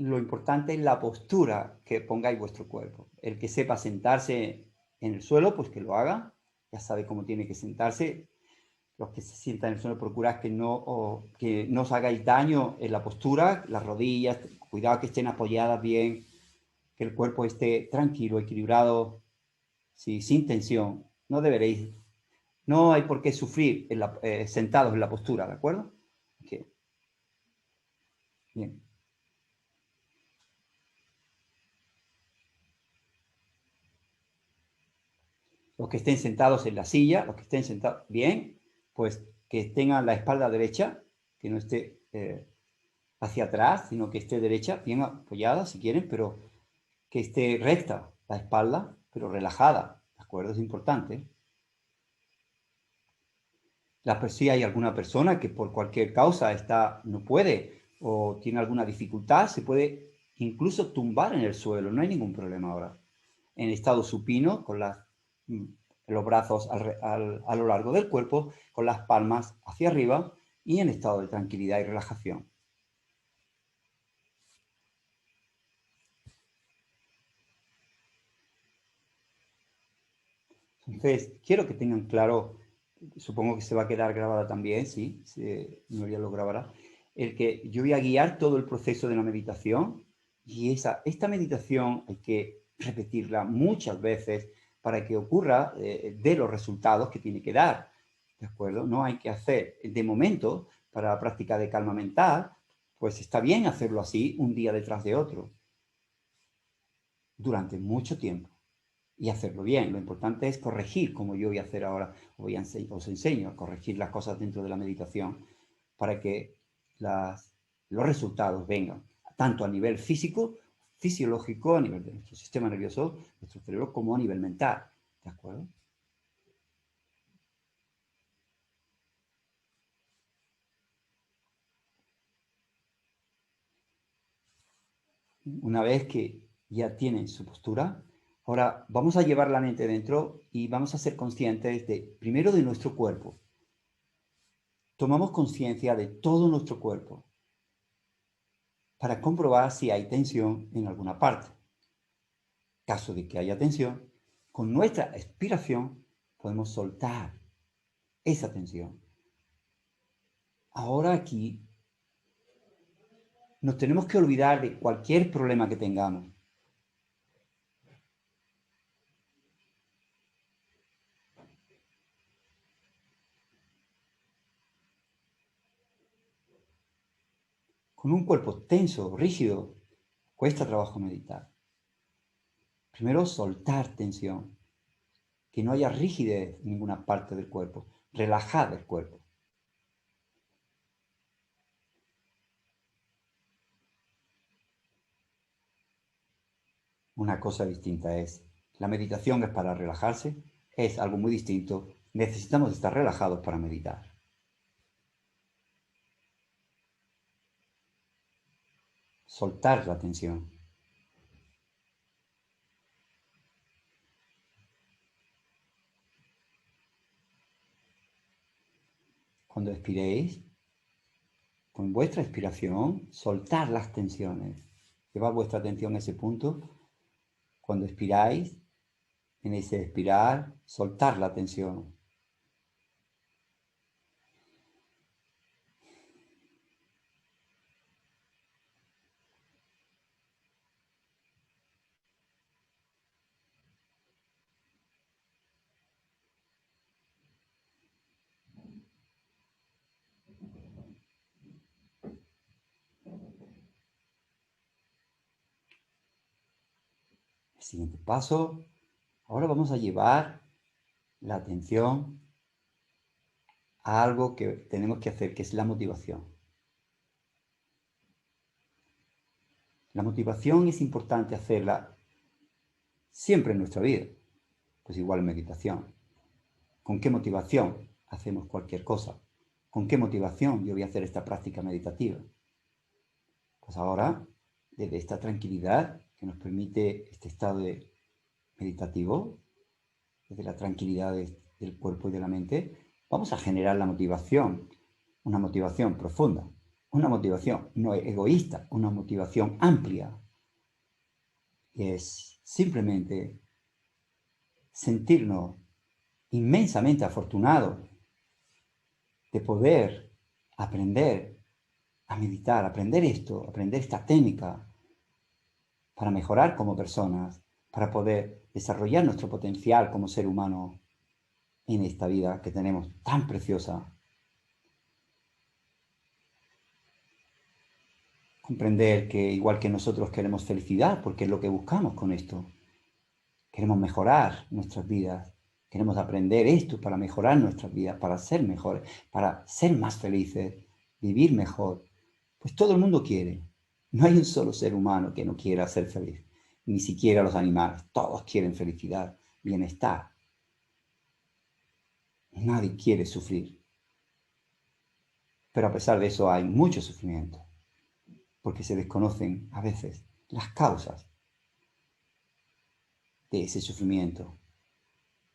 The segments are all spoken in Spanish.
lo importante es la postura que pongáis vuestro cuerpo. El que sepa sentarse en el suelo, pues que lo haga. Ya sabe cómo tiene que sentarse. Los que se sientan en el suelo, procurad que no os hagáis daño en la postura, las rodillas, cuidado que estén apoyadas bien, que el cuerpo esté tranquilo, equilibrado, sí, sin tensión. No hay por qué sufrir sentados en la postura, ¿de acuerdo? Okay. Bien. Los que estén sentados en la silla, los que estén sentados bien, pues que tengan la espalda derecha, que no esté hacia atrás, sino que esté derecha, bien apoyada si quieren, pero que esté recta la espalda, pero relajada, ¿de acuerdo? Es importante. Si hay alguna persona que por cualquier causa no puede o tiene alguna dificultad, se puede incluso tumbar en el suelo, no hay ningún problema ahora. En estado supino, con los brazos a lo largo del cuerpo, con las palmas hacia arriba y en estado de tranquilidad y relajación. Entonces, quiero que tengan claro, supongo que se va a quedar grabada también, sí, Nuria lo grabará, el que yo voy a guiar todo el proceso de la meditación y esta meditación hay que repetirla muchas veces para que ocurra, de los resultados que tiene que dar, ¿de acuerdo? No hay que hacer, de momento, para la práctica de calma mental, pues está bien hacerlo así un día detrás de otro, durante mucho tiempo y hacerlo bien. Lo importante es corregir, como yo voy a hacer ahora, os enseño a corregir las cosas dentro de la meditación para que los resultados vengan, tanto a nivel físico, fisiológico, a nivel de nuestro sistema nervioso, nuestro cerebro, como a nivel mental. ¿De acuerdo? Una vez que ya tienen su postura, ahora vamos a llevar la mente dentro y vamos a ser conscientes primero de nuestro cuerpo. Tomamos conciencia de todo nuestro cuerpo para comprobar si hay tensión en alguna parte. Caso de que haya tensión, con nuestra expiración podemos soltar esa tensión. Ahora aquí nos tenemos que olvidar de cualquier problema que tengamos. Con un cuerpo tenso, rígido, cuesta trabajo meditar. Primero soltar tensión, que no haya rigidez en ninguna parte del cuerpo, relajar el cuerpo. Una cosa distinta es, la meditación es para relajarse, es algo muy distinto. Necesitamos estar relajados para meditar. Soltar la tensión. Cuando expiréis, con vuestra expiración, soltar las tensiones. Llevad vuestra atención a ese punto. Cuando expiráis, en ese expirar, soltar la tensión. El siguiente paso, ahora vamos a llevar la atención a algo que tenemos que hacer, que es la motivación. La motivación es importante hacerla siempre en nuestra vida, pues igual en meditación. ¿Con qué motivación hacemos cualquier cosa? ¿Con qué motivación yo voy a hacer esta práctica meditativa? Pues ahora, desde esta tranquilidad que nos permite este estado meditativo, desde la tranquilidad del cuerpo y de la mente, vamos a generar la motivación, una motivación profunda, una motivación no egoísta, una motivación amplia. Y es simplemente sentirnos inmensamente afortunados de poder aprender a meditar, aprender esto, aprender esta técnica para mejorar como personas, para poder desarrollar nuestro potencial como ser humano en esta vida que tenemos tan preciosa. Comprender que igual que nosotros queremos felicidad, porque es lo que buscamos con esto. Queremos mejorar nuestras vidas. Queremos aprender esto para mejorar nuestras vidas, para ser mejores, para ser más felices, vivir mejor. Pues todo el mundo quiere. No hay un solo ser humano que no quiera ser feliz. Ni siquiera los animales. Todos quieren felicidad, bienestar. Nadie quiere sufrir. Pero a pesar de eso hay mucho sufrimiento. Porque se desconocen a veces las causas de ese sufrimiento.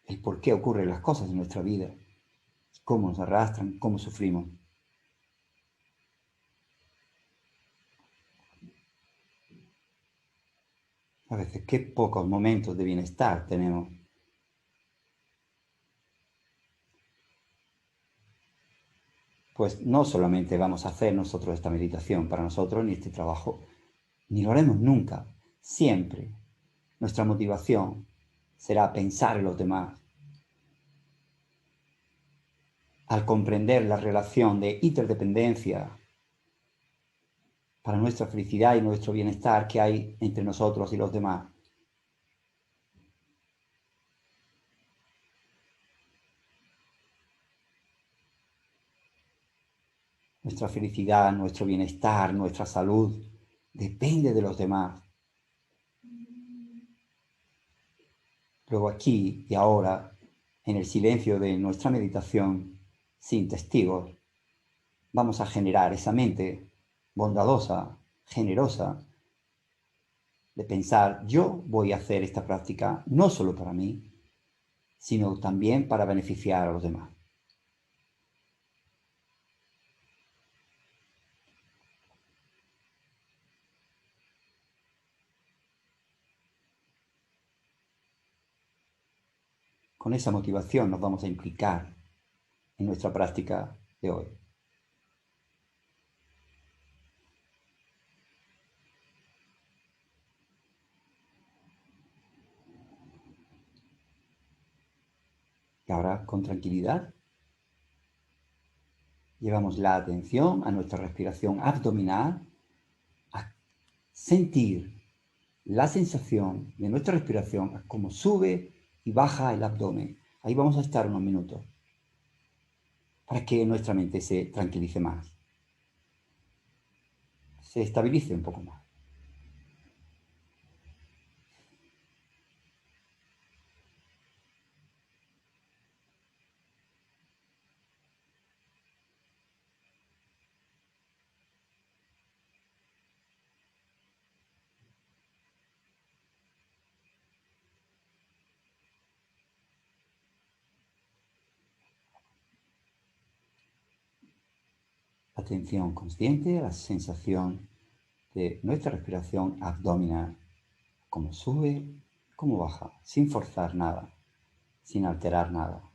El por qué ocurren las cosas en nuestra vida. Cómo nos arrastran, cómo sufrimos. A veces qué pocos momentos de bienestar tenemos. Pues no solamente vamos a hacer nosotros esta meditación para nosotros, ni este trabajo, ni lo haremos nunca. Siempre nuestra motivación será pensar en los demás. Al comprender la relación de interdependencia para nuestra felicidad y nuestro bienestar que hay entre nosotros y los demás. Nuestra felicidad, nuestro bienestar, nuestra salud, depende de los demás. Luego aquí y ahora, en el silencio de nuestra meditación, sin testigos, vamos a generar esa mente bondadosa, generosa, de pensar, yo voy a hacer esta práctica no solo para mí, sino también para beneficiar a los demás. Con esa motivación nos vamos a implicar en nuestra práctica de hoy. Y ahora, con tranquilidad, llevamos la atención a nuestra respiración abdominal, a sentir la sensación de nuestra respiración, como sube y baja el abdomen. Ahí vamos a estar unos minutos para que nuestra mente se tranquilice más, se estabilice un poco más. Atención consciente a la sensación de nuestra respiración abdominal, cómo sube, cómo baja, sin forzar nada, sin alterar nada.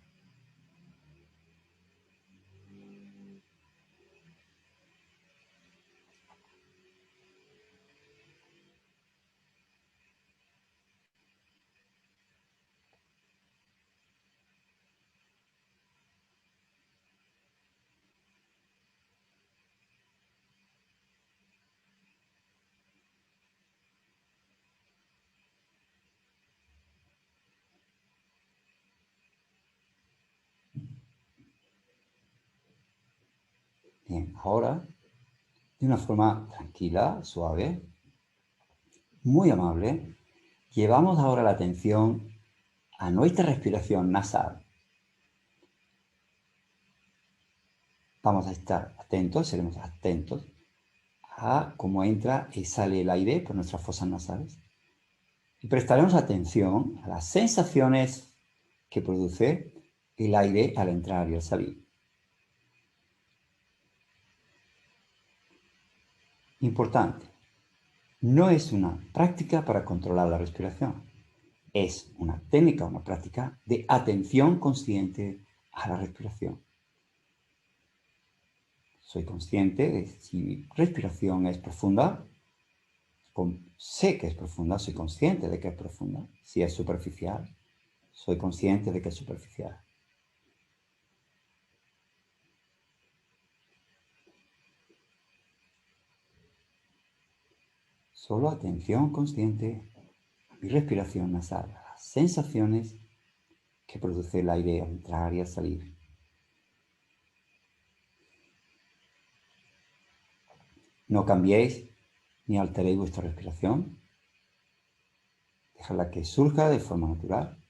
Bien, ahora, de una forma tranquila, suave, muy amable, llevamos ahora la atención a nuestra respiración nasal. Vamos a estar atentos, seremos atentos a cómo entra y sale el aire por nuestras fosas nasales. Y prestaremos atención a las sensaciones que produce el aire al entrar y al salir. Importante. No es una práctica para controlar la respiración. Es una técnica, una práctica de atención consciente a la respiración. Soy consciente de si mi respiración es profunda. Sé que es profunda, soy consciente de que es profunda. Si es superficial, soy consciente de que es superficial. Solo atención consciente a mi respiración nasal, a las sensaciones que produce el aire al entrar y al salir. No cambiéis ni alteréis vuestra respiración. Dejadla que surja de forma natural.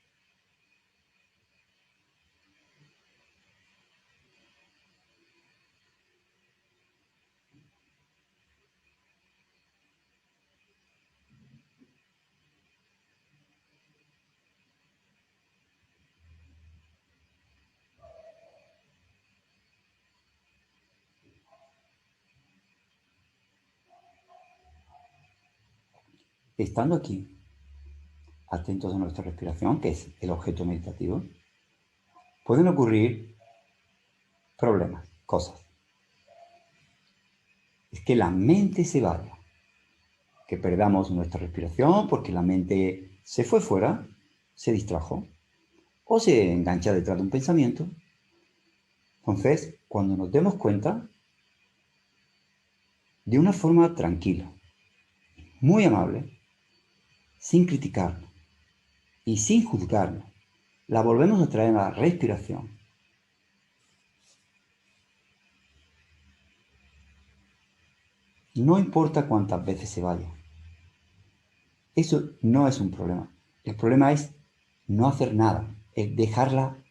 Estando aquí, atentos a nuestra respiración, que es el objeto meditativo, pueden ocurrir problemas, cosas. Es que la mente se vaya, que perdamos nuestra respiración porque la mente se fue fuera, se distrajo, o se engancha detrás de un pensamiento. Entonces, cuando nos demos cuenta, de una forma tranquila, muy amable, sin criticarnos y sin juzgarnos, la volvemos a traer a la respiración. No importa cuántas veces se vaya. Eso no es un problema. El problema es no hacer nada, es dejarla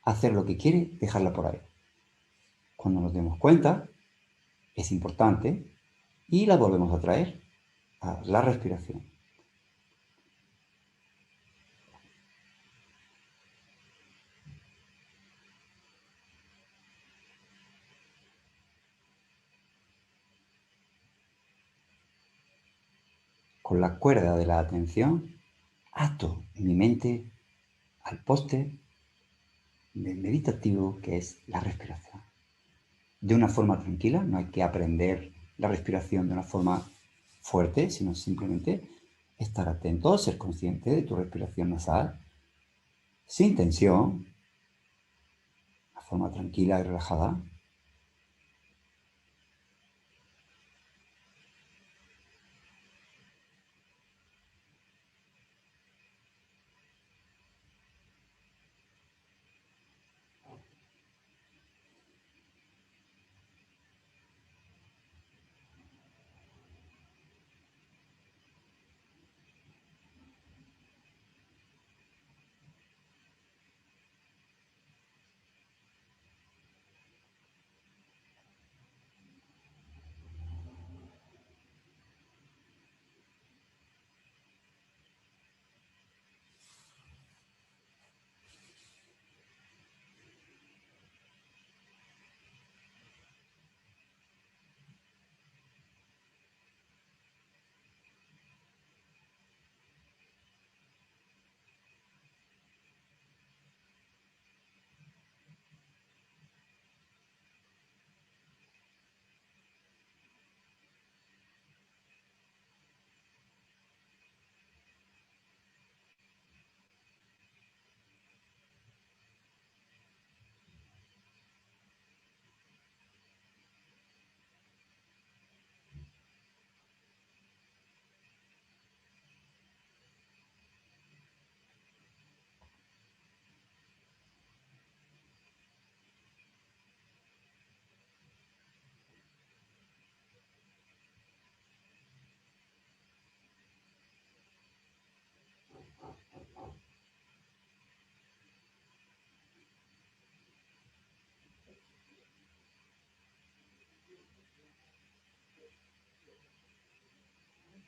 hacer lo que quiere, dejarla por ahí. Cuando nos demos cuenta, es importante y la volvemos a traer a la respiración. Con la cuerda de la atención, ato mi mente al poste meditativo que es la respiración. De una forma tranquila, no hay que aprender la respiración de una forma fuerte, sino simplemente estar atento, ser consciente de tu respiración nasal, sin tensión, de forma tranquila y relajada.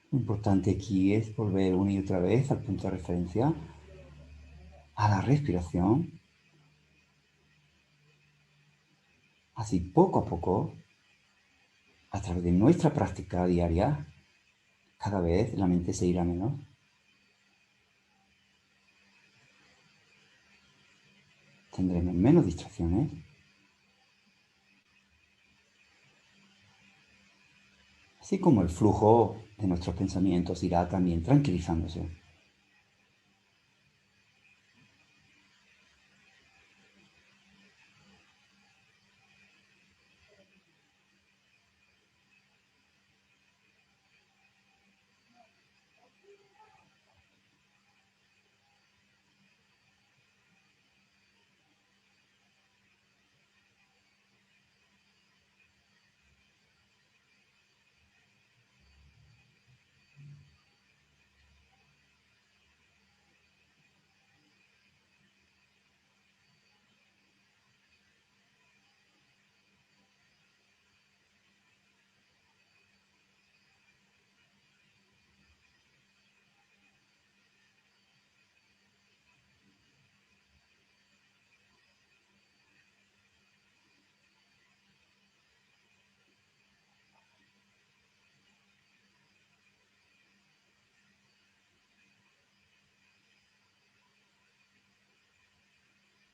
Lo importante aquí es volver una y otra vez al punto de referencia, a la respiración, así poco a poco a través de nuestra práctica diaria, cada vez la mente se irá menos. Tendremos menos distracciones. Así como el flujo de nuestros pensamientos irá también tranquilizándose.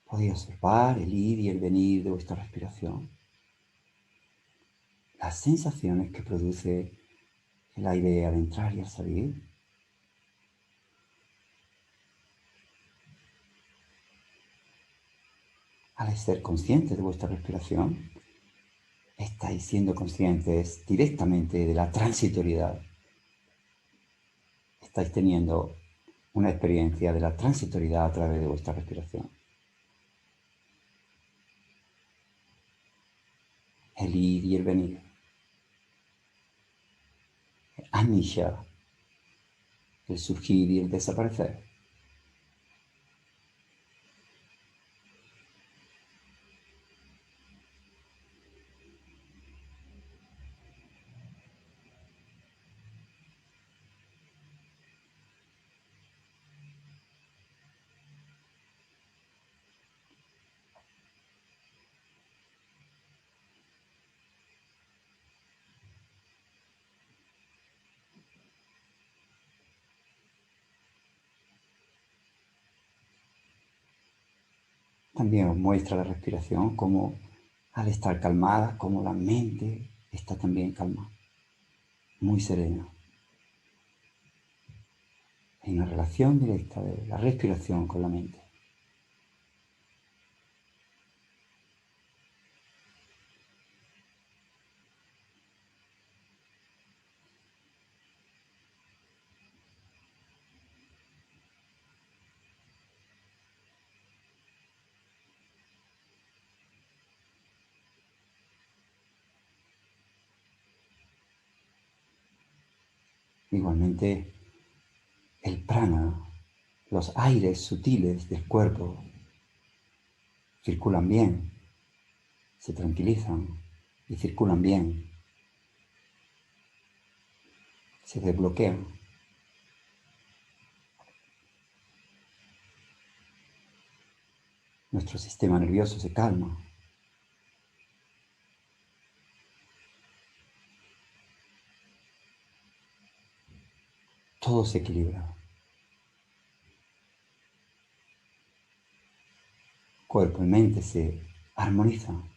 Podéis observar el ir y el venir de vuestra respiración, las sensaciones que produce el aire al entrar y al salir. Al ser conscientes de vuestra respiración, estáis siendo conscientes directamente de la transitoriedad. Estáis teniendo una experiencia de la transitoriedad a través de vuestra respiración. El ir y el venir. Anisha, el surgir y el desaparecer. También os muestra la respiración como al estar calmada, como la mente está también calma, muy serena. Hay una relación directa de la respiración con la mente. Igualmente, el prana, los aires sutiles del cuerpo, circulan bien, se tranquilizan y circulan bien, se desbloquean. Nuestro sistema nervioso se calma. Todo se equilibra. Cuerpo y mente se armonizan.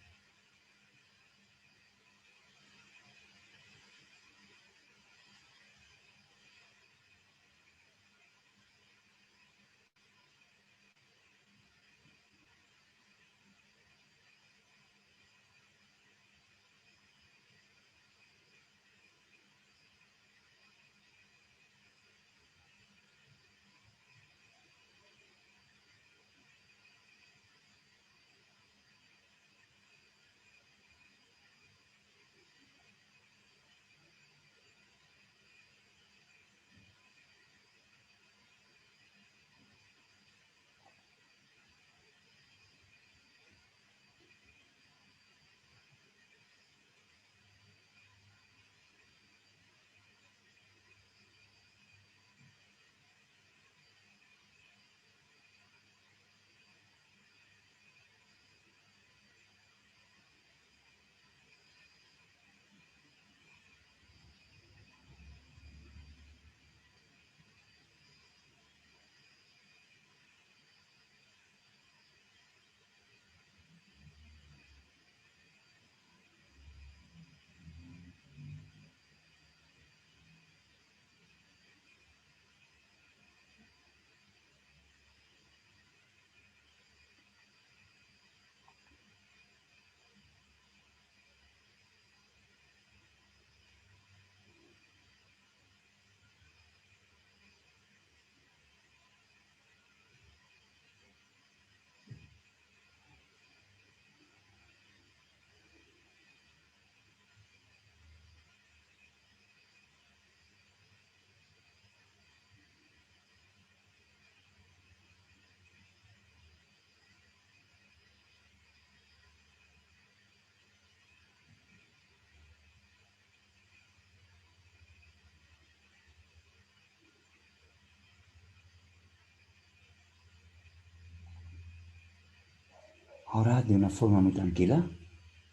Ahora, de una forma muy tranquila,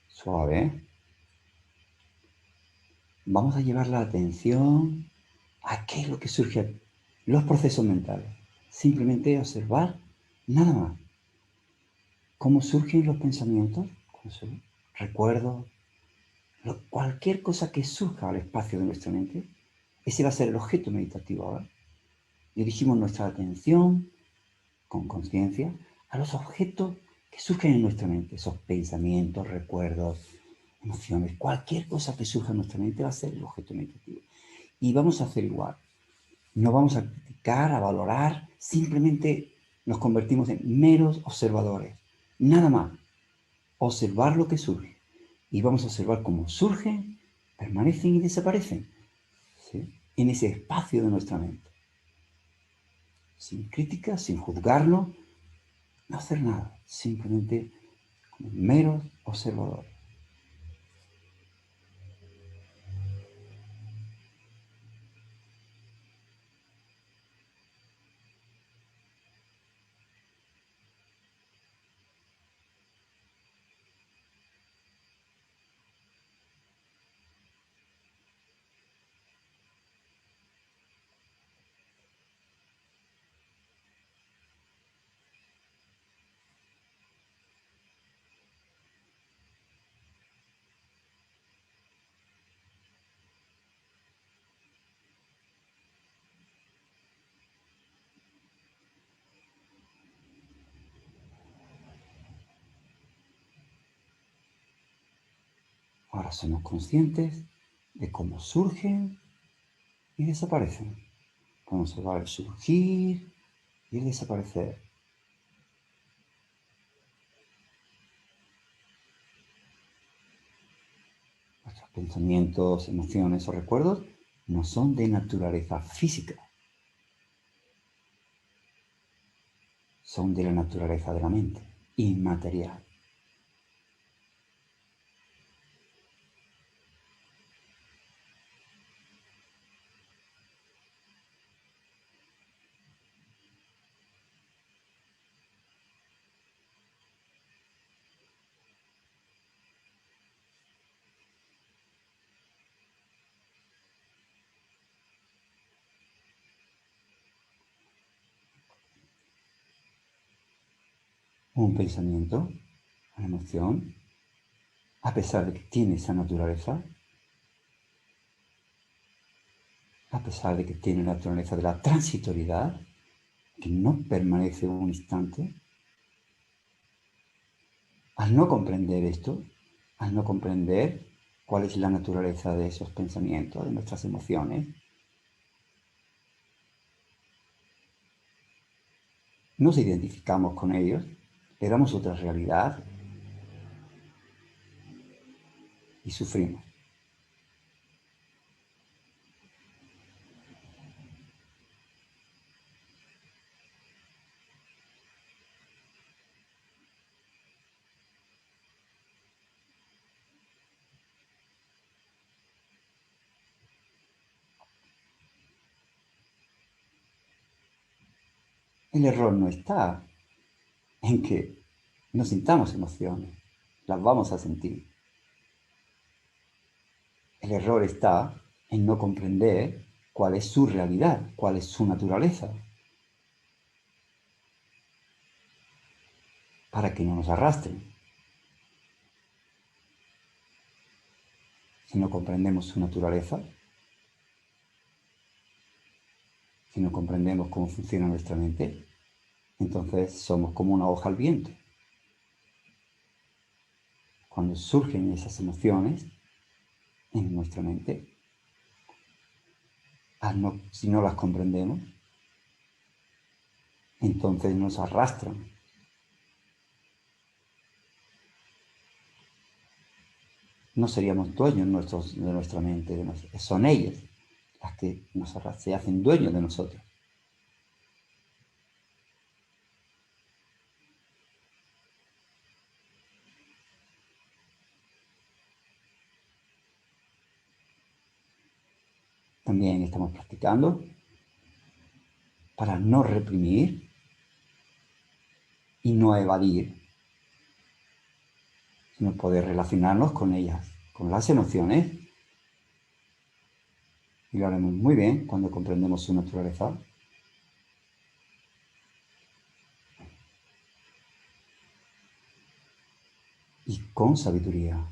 suave, vamos a llevar la atención a qué es lo que surge, los procesos mentales. Simplemente observar, nada más. Cómo surgen los pensamientos, recuerdos, cualquier cosa que surja al espacio de nuestra mente. Ese va a ser el objeto meditativo ahora. Dirigimos nuestra atención con conciencia a los objetos que surgen en nuestra mente, esos pensamientos, recuerdos, emociones, cualquier cosa que surja en nuestra mente va a ser el objeto meditativo. Y vamos a hacer igual. No vamos a criticar, a valorar, simplemente nos convertimos en meros observadores. Nada más. Observar lo que surge. Y vamos a observar cómo surgen, permanecen y desaparecen. ¿Sí? En ese espacio de nuestra mente. Sin crítica, sin juzgarlo, no hacer nada. Simplemente como meros observadores. Ahora somos conscientes de cómo surgen y desaparecen. Podemos observar el surgir y el desaparecer. Nuestros pensamientos, emociones o recuerdos no son de naturaleza física. Son de la naturaleza de la mente, inmaterial. Un pensamiento, una emoción, a pesar de que tiene esa naturaleza, a pesar de que tiene la naturaleza de la transitoriedad, que no permanece un instante, al no comprender esto, al no comprender cuál es la naturaleza de esos pensamientos, de nuestras emociones, nos identificamos con ellos, le damos otra realidad y sufrimos. El error no está en que no sintamos emociones, las vamos a sentir. El error está en no comprender cuál es su realidad, cuál es su naturaleza, para que no nos arrastren. Si no comprendemos su naturaleza, si no comprendemos cómo funciona nuestra mente, entonces somos como una hoja al viento. Cuando surgen esas emociones en nuestra mente, si no las comprendemos, entonces nos arrastran. No seríamos dueños de nuestra mente, son ellas las que se hacen dueños de nosotros. También estamos practicando para no reprimir y no evadir. sino poder relacionarnos con ellas, con las emociones. Y lo haremos muy bien cuando comprendemos su naturaleza. Y con sabiduría.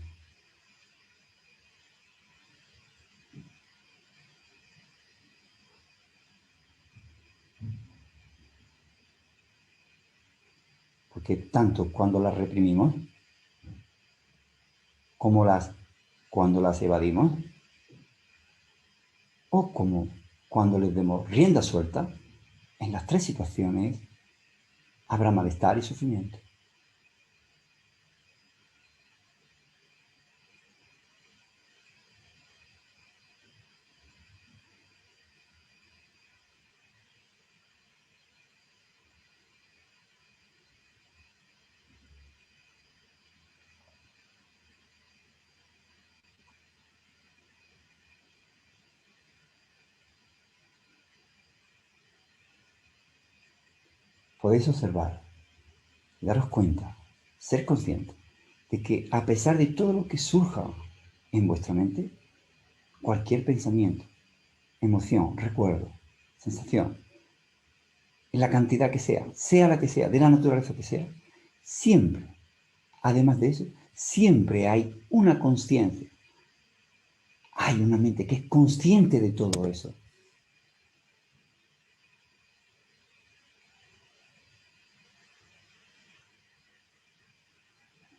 Porque tanto cuando las reprimimos, como cuando las evadimos, o como cuando les demos rienda suelta, en las tres situaciones habrá malestar y sufrimiento. Podéis observar y daros cuenta, ser consciente de que a pesar de todo lo que surja en vuestra mente, cualquier pensamiento, emoción, recuerdo, sensación, en la cantidad que sea la que sea, de la naturaleza que sea, siempre, además de eso, siempre hay una conciencia, hay una mente que es consciente de todo eso.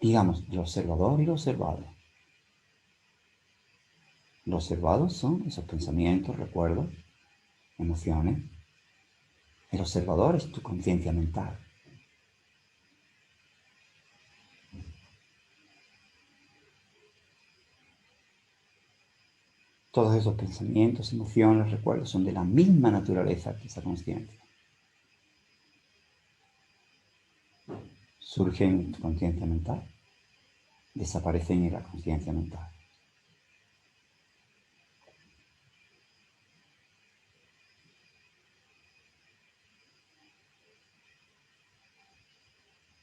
Digamos, el observador y el observado. Los observados son esos pensamientos, recuerdos, emociones. El observador es tu conciencia mental. Todos esos pensamientos, emociones, recuerdos son de la misma naturaleza que esa conciencia. Surgen en tu conciencia mental, desaparecen en la conciencia mental.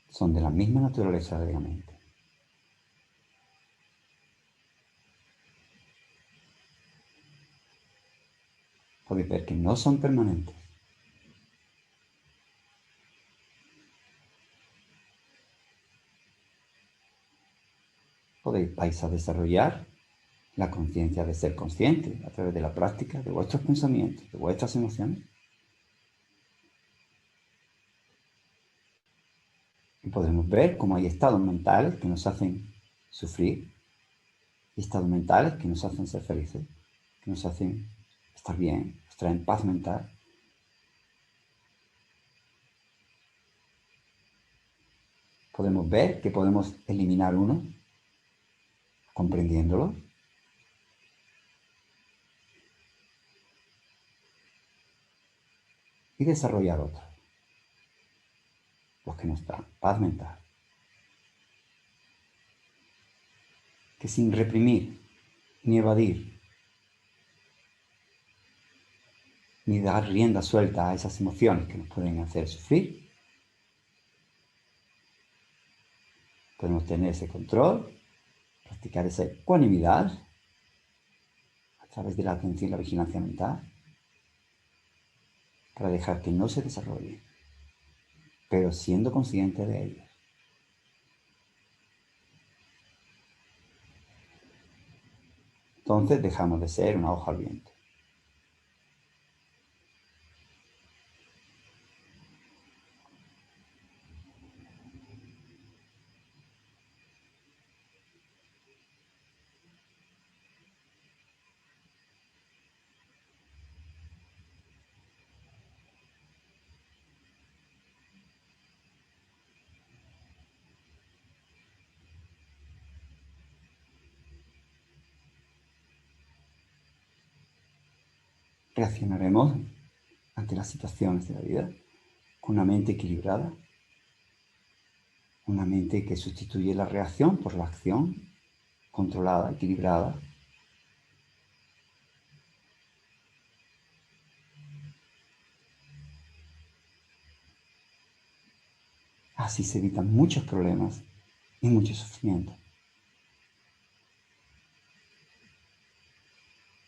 Son de la misma naturaleza de la mente. Podéis ver que no son permanentes. Vais a desarrollar la conciencia de ser consciente a través de la práctica de vuestros pensamientos, de vuestras emociones. Y podremos ver cómo hay estados mentales que nos hacen sufrir y estados mentales que nos hacen ser felices, que nos hacen estar bien, nos traen paz mental. Podemos ver que podemos eliminar uno, comprendiéndolo, y desarrollar otro, los que nos dan paz mental. Que sin reprimir, ni evadir, ni dar rienda suelta a esas emociones que nos pueden hacer sufrir, podemos tener ese control, practicar esa ecuanimidad a través de la atención y la vigilancia mental, para dejar que no se desarrolle, pero siendo consciente de ello. Entonces dejamos de ser una hoja al viento. Reaccionaremos ante las situaciones de la vida con una mente equilibrada, una mente que sustituye la reacción por la acción, controlada, equilibrada. Así se evitan muchos problemas y mucho sufrimiento.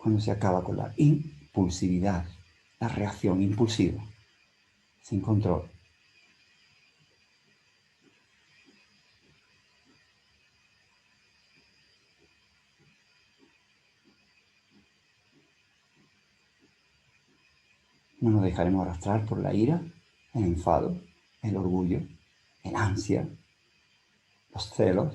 cuando se acaba con la impulsividad, la reacción impulsiva, sin control. No nos dejaremos arrastrar por la ira, el enfado, el orgullo, el ansia, los celos.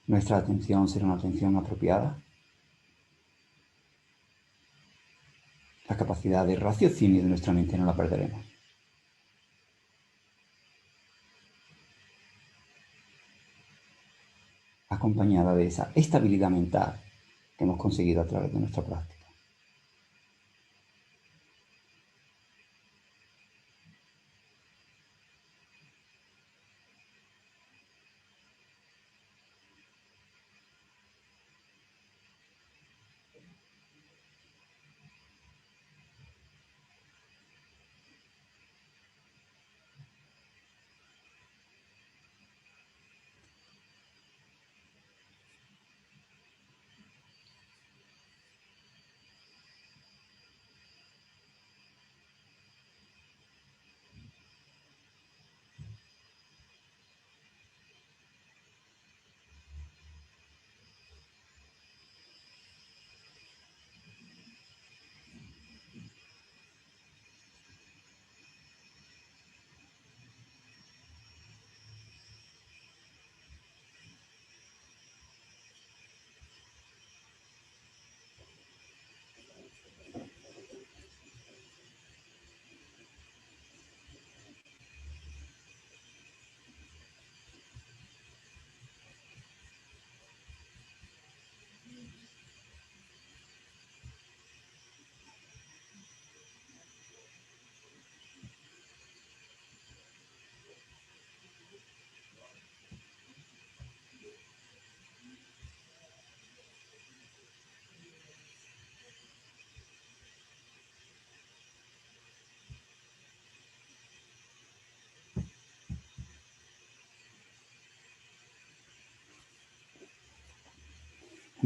Nuestra atención será una atención apropiada. La capacidad de raciocinio de nuestra mente no la perderemos. Acompañada de esa estabilidad mental que hemos conseguido a través de nuestra práctica.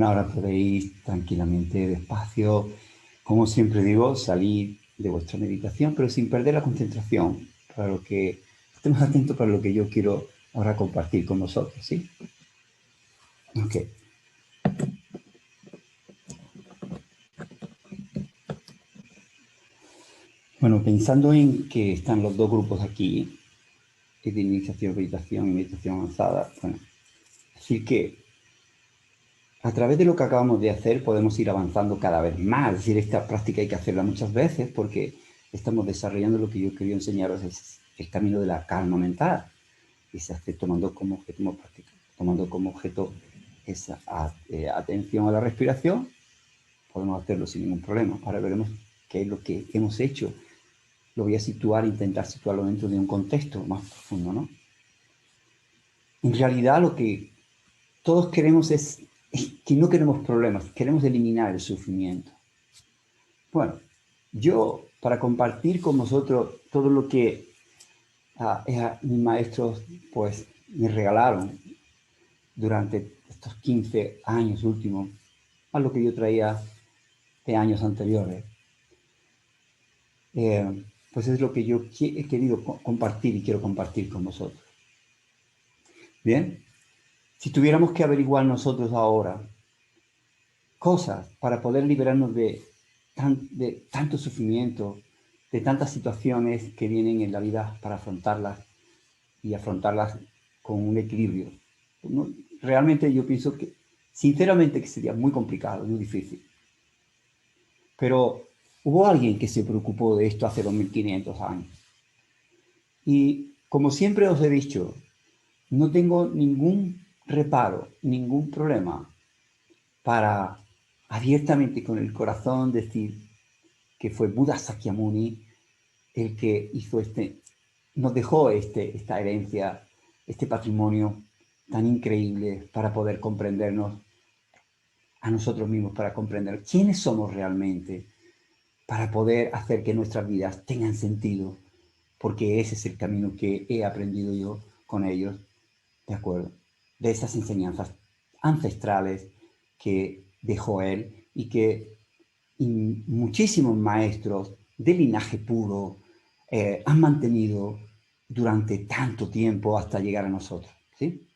Ahora podéis tranquilamente, despacio, como siempre digo, salir de vuestra meditación, pero sin perder la concentración, para lo que estemos atentos para lo que yo quiero ahora compartir con vosotros, ¿sí? Ok. Bueno, pensando en que están los dos grupos aquí, de iniciación, meditación y meditación avanzada, bueno, decir que a través de lo que acabamos de hacer podemos ir avanzando cada vez más. Es decir, esta práctica hay que hacerla muchas veces porque estamos desarrollando lo que yo quería enseñaros, es el camino de la calma mental. Y se hace tomando como objeto, tomando como objeto esa atención a la respiración, podemos hacerlo sin ningún problema. Ahora veremos qué es lo que hemos hecho. Lo voy a situar, intentar situarlo dentro de un contexto más profundo, ¿no? En realidad lo que todos queremos es que no queremos problemas, queremos eliminar el sufrimiento. Bueno, yo para compartir con vosotros todo lo que mis maestros pues me regalaron durante estos 15 años últimos, a lo que yo traía de años anteriores, pues es lo que yo he querido compartir y quiero compartir con vosotros. Bien, si tuviéramos que averiguar nosotros ahora cosas para poder liberarnos de tanto sufrimiento, de tantas situaciones que vienen en la vida para afrontarlas y afrontarlas con un equilibrio. Realmente yo pienso que, sinceramente, que sería muy complicado, muy difícil. Pero hubo alguien que se preocupó de esto hace 2500 años. Y como siempre os he dicho, no tengo ningún reparo, ningún problema para abiertamente con el corazón decir que fue Buda Sakyamuni el que hizo nos dejó esta herencia, este patrimonio tan increíble para poder comprendernos a nosotros mismos, para comprender quiénes somos realmente, para poder hacer que nuestras vidas tengan sentido, porque ese es el camino que he aprendido yo con ellos, ¿de acuerdo? De esas enseñanzas ancestrales que dejó él y que muchísimos maestros de linaje puro han mantenido durante tanto tiempo hasta llegar a nosotros, ¿sí?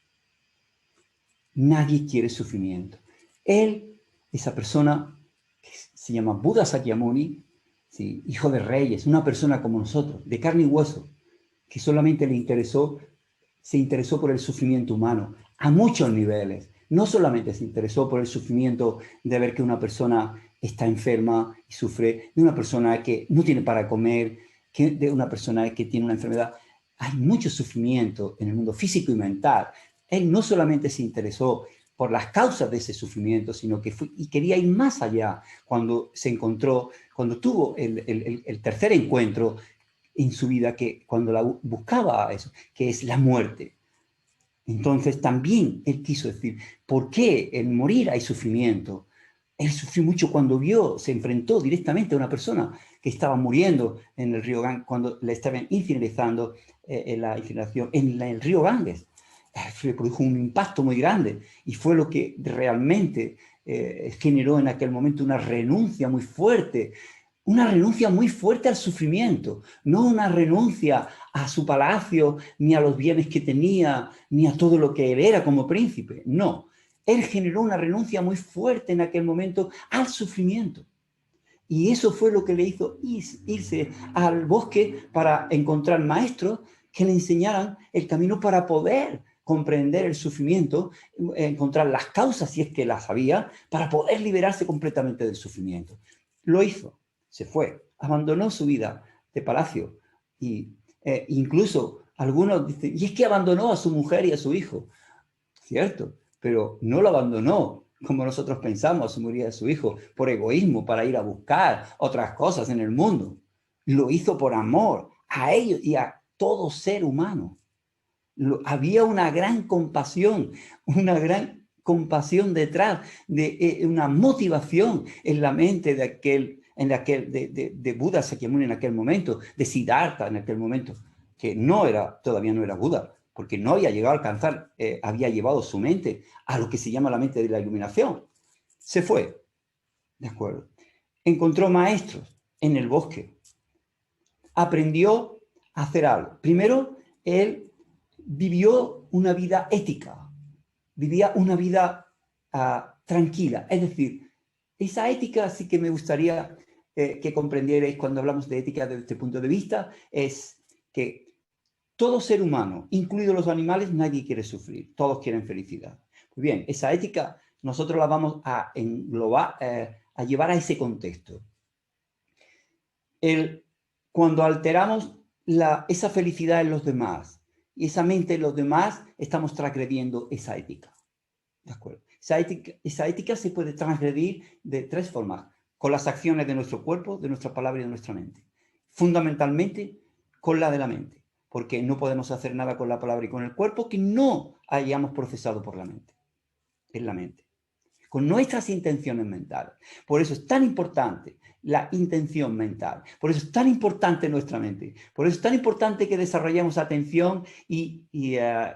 Nadie quiere sufrimiento. Él, esa persona, que se llama Buda Sakyamuni, ¿sí? Hijo de reyes, una persona como nosotros, de carne y hueso, que solamente se interesó por el sufrimiento humano a muchos niveles. No solamente se interesó por el sufrimiento de ver que una persona está enferma y sufre, de una persona que no tiene para comer, de una persona que tiene una enfermedad. Hay mucho sufrimiento en el mundo físico y mental. Él no solamente se interesó por las causas de ese sufrimiento, sino que y quería ir más allá cuando se encontró, cuando tuvo el tercer encuentro en su vida, que cuando buscaba eso, que es la muerte. Entonces también él quiso decir, ¿por qué en morir hay sufrimiento? Él sufrió mucho cuando se enfrentó directamente a una persona que estaba muriendo en el río Ganges, cuando le estaban incinerizando en la incineración en el río Ganges. Le produjo un impacto muy grande y fue lo que realmente generó en aquel momento una renuncia muy fuerte al sufrimiento, no una renuncia a su palacio, ni a los bienes que tenía, ni a todo lo que él era como príncipe. No, él generó una renuncia muy fuerte en aquel momento al sufrimiento. Y eso fue lo que le hizo irse al bosque para encontrar maestros que le enseñaran el camino para poder comprender el sufrimiento, encontrar las causas, si es que las había, para poder liberarse completamente del sufrimiento. Lo hizo, se fue, abandonó su vida de palacio y incluso algunos dicen, y es que abandonó a su mujer y a su hijo. Cierto, pero no lo abandonó como nosotros pensamos, a su mujer y a su hijo, por egoísmo, para ir a buscar otras cosas en el mundo. Lo hizo por amor a ellos y a todo ser humano. Había una gran compasión detrás de una motivación en la mente de Buda Sakyamuni en aquel momento, de Siddhartha en aquel momento, que todavía no era Buda, porque no había llegado a alcanzar, había llevado su mente a lo que se llama la mente de la iluminación. Se fue, ¿de acuerdo? Encontró maestros en el bosque, aprendió a hacer algo. Primero, él vivió una vida ética, vivía una vida tranquila. Es decir, esa ética sí que me gustaría que comprendierais cuando hablamos de ética desde este punto de vista, es que todo ser humano, incluidos los animales, nadie quiere sufrir, todos quieren felicidad. Muy bien, esa ética nosotros la vamos a englobar, a llevar a ese contexto. Cuando alteramos esa felicidad en los demás y esa mente en los demás, estamos transgrediendo esa ética. ¿De acuerdo? Esa ética se puede transgredir de tres formas: con las acciones de nuestro cuerpo, de nuestra palabra y de nuestra mente. Fundamentalmente con la de la mente, porque no podemos hacer nada con la palabra y con el cuerpo que no hayamos procesado por la mente, en la mente, con nuestras intenciones mentales. Por eso es tan importante la intención mental. Por eso es tan importante nuestra mente. Por eso es tan importante que desarrollemos atención y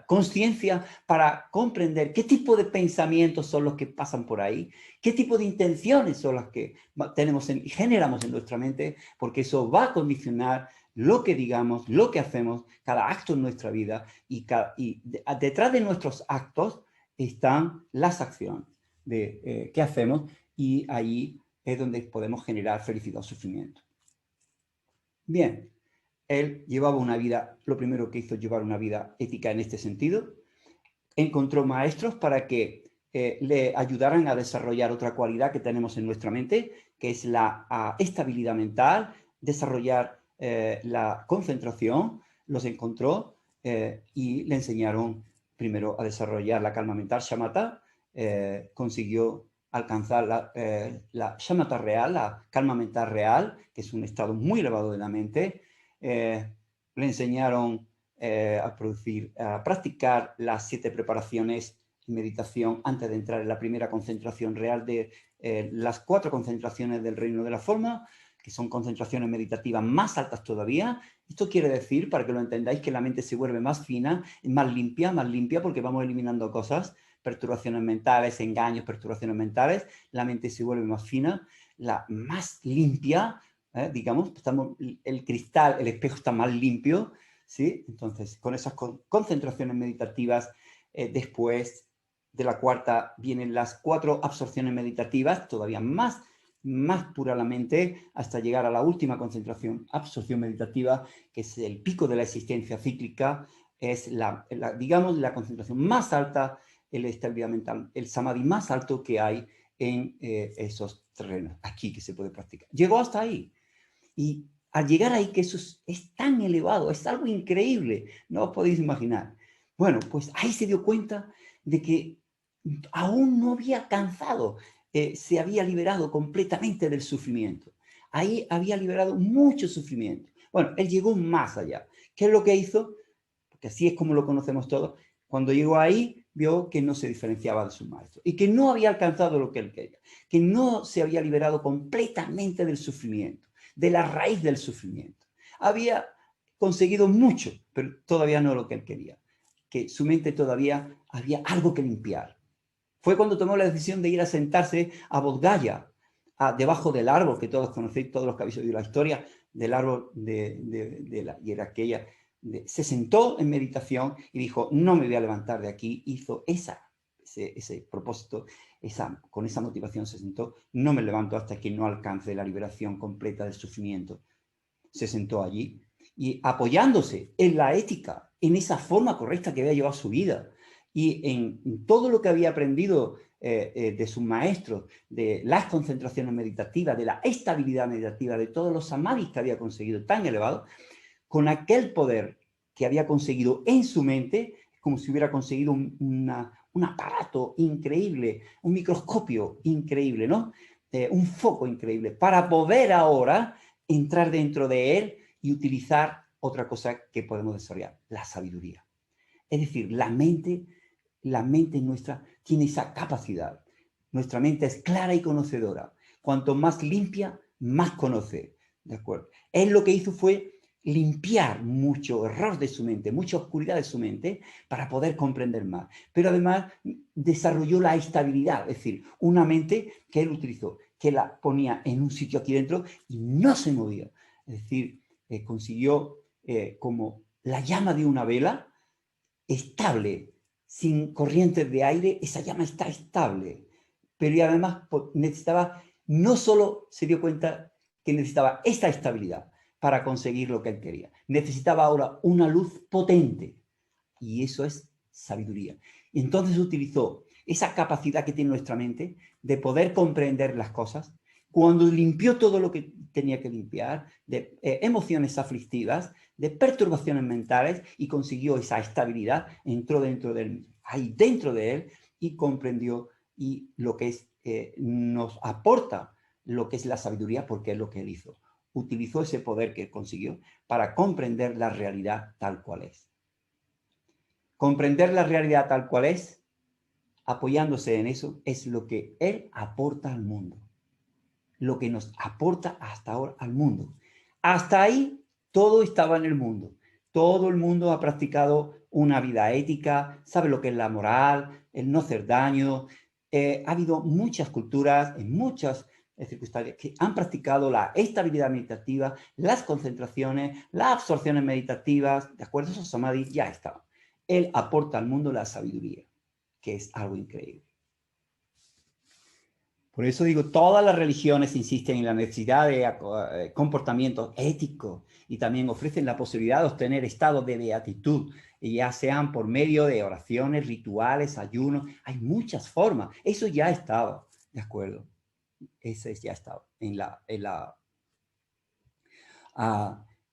conciencia para comprender qué tipo de pensamientos son los que pasan por ahí, qué tipo de intenciones son las que generamos en nuestra mente, porque eso va a condicionar lo que digamos, lo que hacemos, cada acto en nuestra vida, y detrás de nuestros actos están las acciones qué hacemos, y ahí es donde podemos generar felicidad o sufrimiento. Bien, él llevaba una vida, lo primero que hizo es llevar una vida ética en este sentido. Encontró maestros para que le ayudaran a desarrollar otra cualidad que tenemos en nuestra mente, que es la estabilidad mental, desarrollar la concentración. Los encontró y le enseñaron primero a desarrollar la calma mental, shamatha. Consiguió alcanzar la shamatha real, la calma mental real, que es un estado muy elevado de la mente. Le enseñaron a practicar las 7 preparaciones y meditación antes de entrar en la primera concentración real de las 4 concentraciones del reino de la forma. que son concentraciones meditativas más altas todavía. Esto quiere decir, para que lo entendáis, que la mente se vuelve más fina, más limpia, porque vamos eliminando cosas, perturbaciones mentales, engaños, perturbaciones mentales. La mente se vuelve más fina, la más limpia, digamos, el cristal, el espejo está más limpio, ¿sí? Entonces, con esas concentraciones meditativas, después de la cuarta vienen las 4 absorciones meditativas, todavía más pura la mente, hasta llegar a la última concentración, absorción meditativa, que es el pico de la existencia cíclica, es digamos, la concentración más alta, la estabilidad mental, el samadhi más alto que hay en esos terrenos, aquí que se puede practicar. Llegó hasta ahí. Y al llegar ahí, que eso es tan elevado, es algo increíble, no os podéis imaginar. Bueno, pues ahí se dio cuenta de que aún no había alcanzado, se había liberado completamente del sufrimiento. Ahí había liberado mucho sufrimiento. Bueno, él llegó más allá. ¿Qué es lo que hizo? Porque así es como lo conocemos todos. Cuando llegó ahí, vio que no se diferenciaba de su maestro y que no había alcanzado lo que él quería, que no se había liberado completamente del sufrimiento, de la raíz del sufrimiento. Había conseguido mucho, pero todavía no lo que él quería, que su mente todavía había algo que limpiar. Fue cuando tomó la decisión de ir a sentarse a Bodh Gaya, debajo del árbol, que todos conocéis, todos los que habéis oído la historia del árbol de la hierarquía. Se sentó en meditación y dijo, no me voy a levantar de aquí. Hizo ese propósito, con esa motivación se sentó, no me levanto hasta que no alcance la liberación completa del sufrimiento. Se sentó allí y apoyándose en la ética, en esa forma correcta que había llevado su vida y en todo lo que había aprendido de sus maestros, de las concentraciones meditativas, de la estabilidad meditativa, de todos los samadhis que había conseguido tan elevados, con aquel poder que había conseguido en su mente, como si hubiera conseguido un aparato increíble, un microscopio increíble, ¿no? Un foco increíble, para poder ahora entrar dentro de él y utilizar otra cosa que podemos desarrollar, la sabiduría. Es decir, la mente nuestra tiene esa capacidad. Nuestra mente es clara y conocedora. Cuanto más limpia, más conoce. ¿De acuerdo? Él lo que hizo fue limpiar mucho error de su mente, mucha oscuridad de su mente, para poder comprender más. Pero además desarrolló la estabilidad, es decir, una mente que él utilizó, que la ponía en un sitio aquí dentro y no se movía. Es decir, consiguió como la llama de una vela, estable, sin corrientes de aire, esa llama está estable. Pero además necesitaba, no solo se dio cuenta que necesitaba esta estabilidad para conseguir lo que él quería, necesitaba ahora una luz potente. Y eso es sabiduría. Y entonces utilizó esa capacidad que tiene nuestra mente de poder comprender las cosas. Cuando limpió todo lo que tenía que limpiar, de emociones aflictivas, de perturbaciones mentales, y consiguió esa estabilidad, entró dentro de él, ahí dentro de él, y comprendió y lo que es, nos aporta lo que es la sabiduría, porque es lo que él hizo. Utilizó ese poder que consiguió para comprender la realidad tal cual es. Comprender la realidad tal cual es, apoyándose en eso, es lo que él aporta al mundo. Lo que nos aporta hasta ahora al mundo. Hasta ahí todo estaba en el mundo. Todo el mundo ha practicado una vida ética, sabe lo que es la moral, el no hacer daño. Ha habido muchas culturas, en muchas circunstancias, que han practicado la estabilidad meditativa, las concentraciones, las absorciones meditativas, ¿de acuerdo? Esos samadhis ya estaban. Él aporta al mundo la sabiduría, que es algo increíble. Por eso digo, todas las religiones insisten en la necesidad de comportamientos éticos y también ofrecen la posibilidad de obtener estados de beatitud, ya sean por medio de oraciones, rituales, ayunos. Hay muchas formas. Eso ya estaba, ¿de acuerdo? Ese ya estaba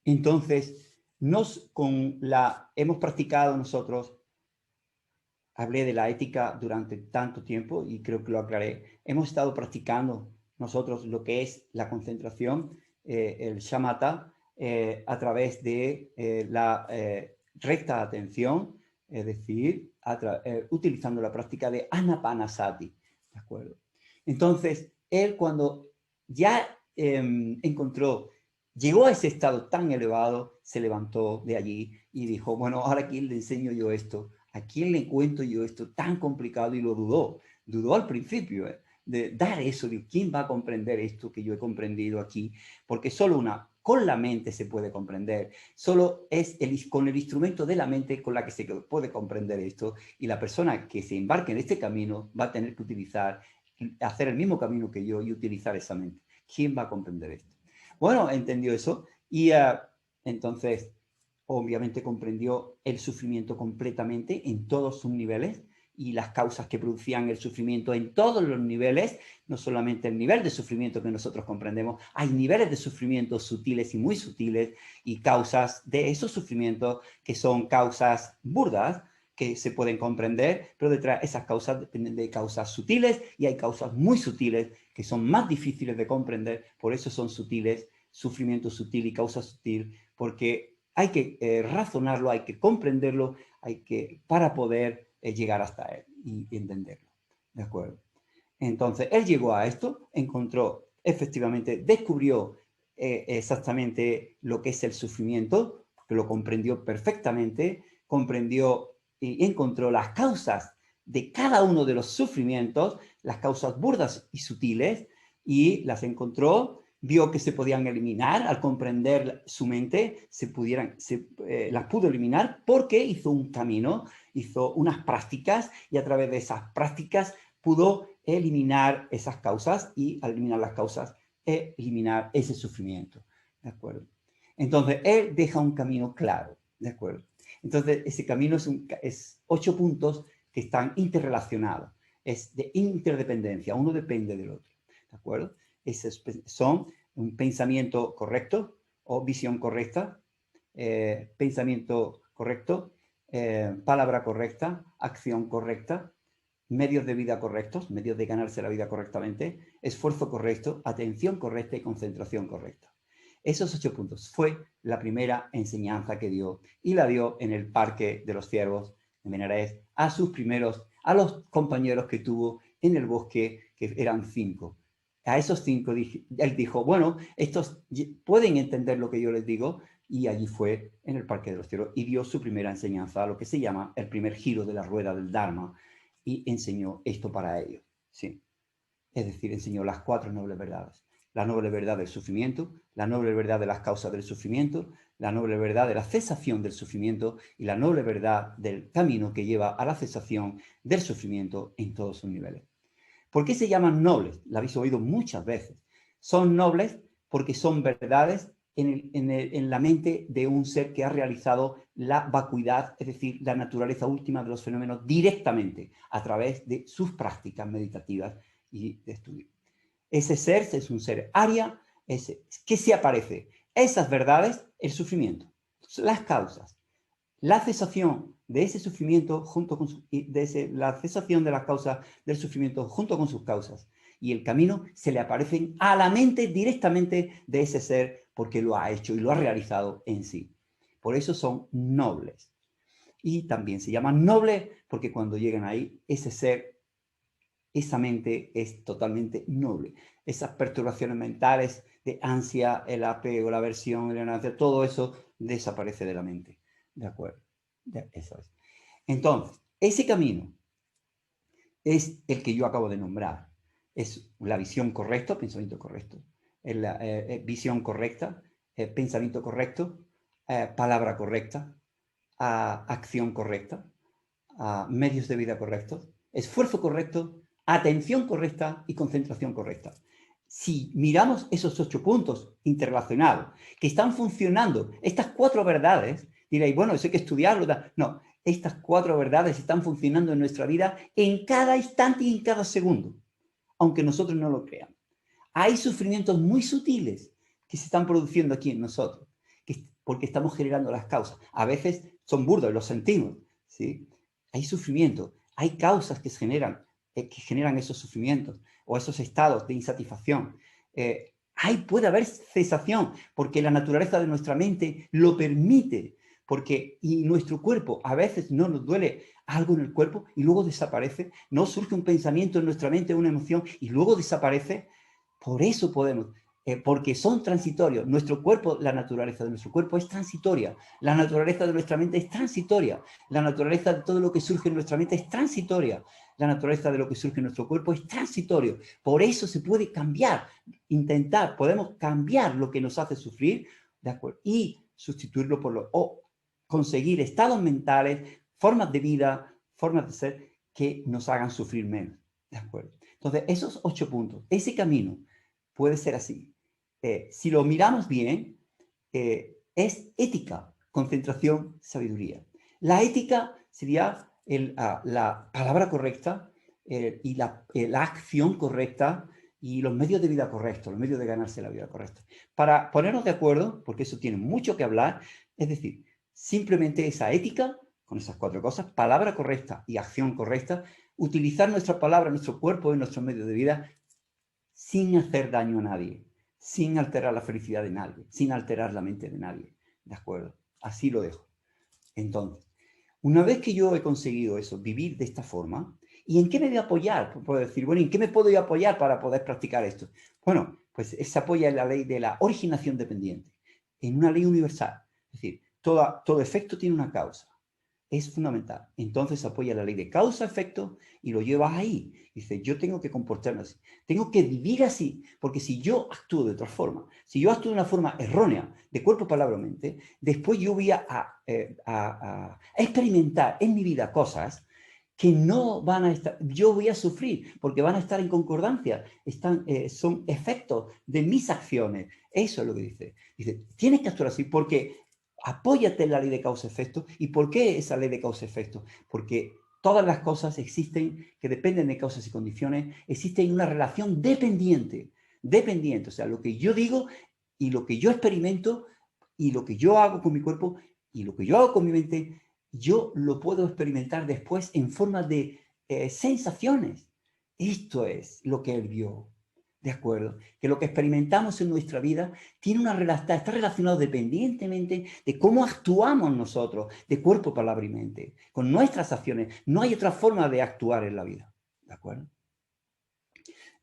entonces, hemos practicado nosotros. Hablé de la ética durante tanto tiempo y creo que lo aclaré. Hemos estado practicando nosotros lo que es la concentración, el shamatha, a través de la recta atención, es decir, utilizando la práctica de Anapanasati, ¿de acuerdo? Entonces, él cuando ya llegó a ese estado tan elevado, se levantó de allí y dijo, bueno, ahora ¿a quién le enseño yo esto? ¿A quién le cuento yo esto tan complicado? Y lo dudó al principio, de dar eso, de quién va a comprender esto que yo he comprendido aquí, porque solo con la mente se puede comprender, solo es con el instrumento de la mente con la que se puede comprender esto, y la persona que se embarque en este camino va a tener que hacer el mismo camino que yo y utilizar esa mente. ¿Quién va a comprender esto? Bueno, entendió eso y entonces obviamente comprendió el sufrimiento completamente en todos sus niveles y las causas que producían el sufrimiento en todos los niveles, no solamente el nivel de sufrimiento que nosotros comprendemos, hay niveles de sufrimiento sutiles y muy sutiles y causas de esos sufrimientos que son causas burdas, que se pueden comprender, pero detrás esas causas dependen de causas sutiles y hay causas muy sutiles que son más difíciles de comprender, por eso son sutiles, sufrimiento sutil y causa sutil, porque hay que razonarlo, hay que comprenderlo, para poder llegar hasta él y entenderlo. ¿De acuerdo? Entonces, él llegó a esto, encontró, efectivamente, descubrió exactamente lo que es el sufrimiento, que lo comprendió perfectamente, comprendió y encontró las causas de cada uno de los sufrimientos, las causas burdas y sutiles, y las encontró, vio que se podían eliminar al comprender su mente, las pudo eliminar porque hizo un camino, hizo unas prácticas y a través de esas prácticas pudo eliminar esas causas y al eliminar las causas, eliminar ese sufrimiento. ¿De acuerdo? Entonces, él deja un camino claro. ¿De acuerdo? Entonces, ese camino es 8 puntos que están interrelacionados. Es de interdependencia. Uno depende del otro. ¿De acuerdo? Esos son un pensamiento correcto o visión correcta, pensamiento correcto, palabra correcta, acción correcta, medios de vida correctos, medios de ganarse la vida correctamente, esfuerzo correcto, atención correcta y concentración correcta. Esos 8 puntos fue la primera enseñanza que dio y la dio en el Parque de los Ciervos en Benarés a los compañeros que tuvo en el bosque, que eran 5. A esos 5 él dijo, bueno, estos pueden entender lo que yo les digo, y allí fue en el Parque de los Ciervos y dio su primera enseñanza, lo que se llama el primer giro de la rueda del Dharma, y enseñó esto para ellos. ¿Sí? Es decir, enseñó las 4 nobles verdades. La noble verdad del sufrimiento, la noble verdad de las causas del sufrimiento, la noble verdad de la cesación del sufrimiento y la noble verdad del camino que lleva a la cesación del sufrimiento en todos sus niveles. ¿Por qué se llaman nobles? La habéis oído muchas veces. Son nobles porque son verdades en la mente de un ser que ha realizado la vacuidad, es decir, la naturaleza última de los fenómenos directamente a través de sus prácticas meditativas y de estudio. Ese ser es un ser Arya, que se aparece. Esas verdades, el sufrimiento, las causas, la cesación de ese sufrimiento la cesación de las causas del sufrimiento junto con sus causas y el camino se le aparecen a la mente directamente de ese ser porque lo ha hecho y lo ha realizado en sí. Por eso son nobles. Y también se llaman nobles porque cuando llegan ahí, ese ser, esa mente es totalmente noble. Esas perturbaciones mentales de ansia, el apego, la aversión, la ignorancia, todo eso desaparece de la mente. ¿De acuerdo? Eso es. Entonces, ese camino es el que yo acabo de nombrar. Es la visión correcta, pensamiento correcto. Es la visión correcta, pensamiento correcto, palabra correcta, acción correcta, medios de vida correctos, esfuerzo correcto, atención correcta y concentración correcta. Si miramos esos 8 puntos interrelacionados que están funcionando, estas 4 verdades, diréis, bueno, eso hay que estudiarlo. No, estas 4 verdades están funcionando en nuestra vida en cada instante y en cada segundo, aunque nosotros no lo creamos. Hay sufrimientos muy sutiles que se están produciendo aquí en nosotros, porque estamos generando las causas. A veces son burdos, los sentimos, ¿sí? Hay sufrimiento, hay causas que generan esos sufrimientos o esos estados de insatisfacción. Puede haber cesación porque la naturaleza de nuestra mente lo permite, y nuestro cuerpo, a veces no nos duele algo en el cuerpo y luego desaparece, no surge un pensamiento en nuestra mente, una emoción y luego desaparece. Por eso podemos porque son transitorios. Nuestro cuerpo, la naturaleza de nuestro cuerpo es transitoria. La naturaleza de nuestra mente es transitoria. La naturaleza de todo lo que surge en nuestra mente es transitoria. La naturaleza de lo que surge en nuestro cuerpo es transitorio. Por eso se puede cambiar, podemos cambiar lo que nos hace sufrir, ¿de acuerdo? Y sustituirlo o conseguir estados mentales, formas de vida, formas de ser que nos hagan sufrir menos, ¿de acuerdo? Entonces, esos 8 puntos, ese camino puede ser así. Si lo miramos bien, es ética, concentración, sabiduría. La ética sería la palabra correcta y la acción correcta y los medios de vida correctos, los medios de ganarse la vida correcta. Para ponernos de acuerdo, porque eso tiene mucho que hablar, es decir, simplemente esa ética, con esas 4 cosas, palabra correcta y acción correcta, utilizar nuestra palabra, nuestro cuerpo y nuestros medios de vida sin hacer daño a nadie, sin alterar la felicidad de nadie, sin alterar la mente de nadie. ¿De acuerdo? Así lo dejo. Entonces, una vez que yo he conseguido eso, vivir de esta forma, ¿y en qué me voy a apoyar? Puedo decir, bueno, ¿en qué me puedo apoyar para poder practicar esto? Bueno, pues se apoya en la ley de la originación dependiente, en una ley universal. Es decir, todo efecto tiene una causa. Es fundamental. Entonces apoya la ley de causa-efecto y lo llevas ahí. Dice, yo tengo que comportarme así. Tengo que vivir así, porque si yo actúo de otra forma, si yo actúo de una forma errónea, de cuerpo, palabra o mente, después yo voy a experimentar en mi vida cosas que no van a estar, yo voy a sufrir, porque van a estar en concordancia, son efectos de mis acciones. Eso es lo que dice. Dice, tienes que actuar así porque apóyate en la ley de causa-efecto. ¿Y por qué esa ley de causa-efecto? Porque todas las cosas existen, que dependen de causas y condiciones, existen una relación dependiente, o sea, lo que yo digo y lo que yo experimento y lo que yo hago con mi cuerpo y lo que yo hago con mi mente, yo lo puedo experimentar después en forma de sensaciones. Esto es lo que él vio. ¿De acuerdo? Que lo que experimentamos en nuestra vida tiene está relacionado dependientemente de cómo actuamos nosotros, de cuerpo, palabra y mente, con nuestras acciones. No hay otra forma de actuar en la vida. ¿De acuerdo?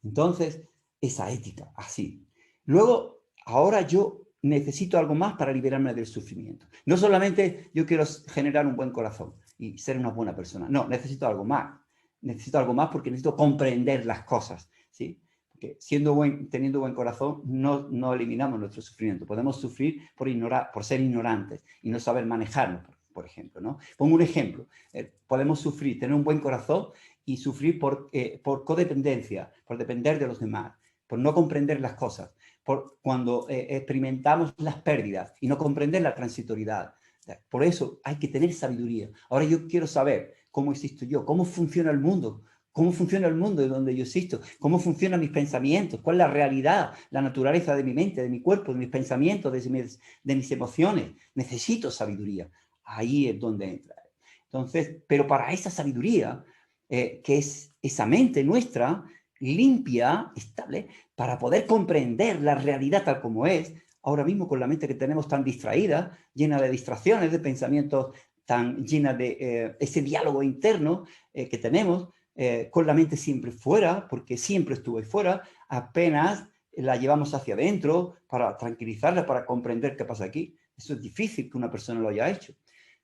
Entonces, esa ética, así. Luego, ahora yo necesito algo más para liberarme del sufrimiento. No solamente yo quiero generar un buen corazón y ser una buena persona. No, necesito algo más. Necesito algo más porque necesito comprender las cosas, ¿sí? Porque teniendo buen corazón, no eliminamos nuestro sufrimiento. Podemos sufrir por ser ignorantes y no saber manejarnos, por ejemplo, ¿no? Pongo un ejemplo. Podemos sufrir, tener un buen corazón y sufrir por codependencia, por depender de los demás, por no comprender las cosas, por cuando experimentamos las pérdidas y no comprender la transitoriedad. Por eso hay que tener sabiduría. Ahora yo quiero saber cómo existo yo, cómo funciona el mundo, de donde yo existo, cómo funcionan mis pensamientos, cuál es la realidad, la naturaleza de mi mente, de mi cuerpo, de mis pensamientos, de mis emociones. Necesito sabiduría. Ahí es donde entra. Entonces, pero para esa sabiduría, que es esa mente nuestra, limpia, estable, para poder comprender la realidad tal como es, ahora mismo con la mente que tenemos tan distraída, llena de distracciones, de pensamientos tan llena de ese diálogo interno que tenemos, con la mente siempre fuera, porque siempre estuvo ahí fuera, apenas la llevamos hacia adentro para tranquilizarla, para comprender qué pasa aquí. Eso es difícil que una persona lo haya hecho.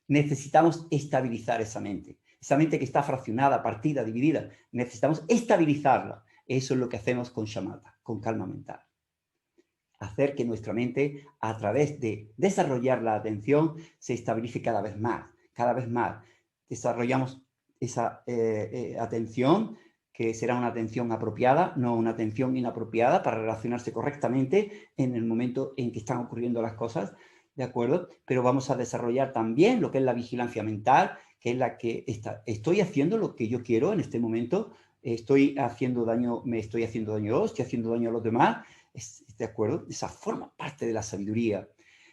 Necesitamos estabilizar esa mente que está fraccionada, partida, dividida. Necesitamos estabilizarla. Eso es lo que hacemos con shamatha, con calma mental. Hacer que nuestra mente, a través de desarrollar la atención, se estabilice cada vez más, cada vez más. Desarrollamos esa atención, que será una atención apropiada, no una atención inapropiada, para relacionarse correctamente en el momento en que están ocurriendo las cosas, ¿de acuerdo? Pero vamos a desarrollar también lo que es la vigilancia mental, que es la que estoy haciendo lo que yo quiero en este momento, me estoy haciendo daño yo, estoy haciendo daño a los demás, ¿de acuerdo? Esa forma parte de la sabiduría.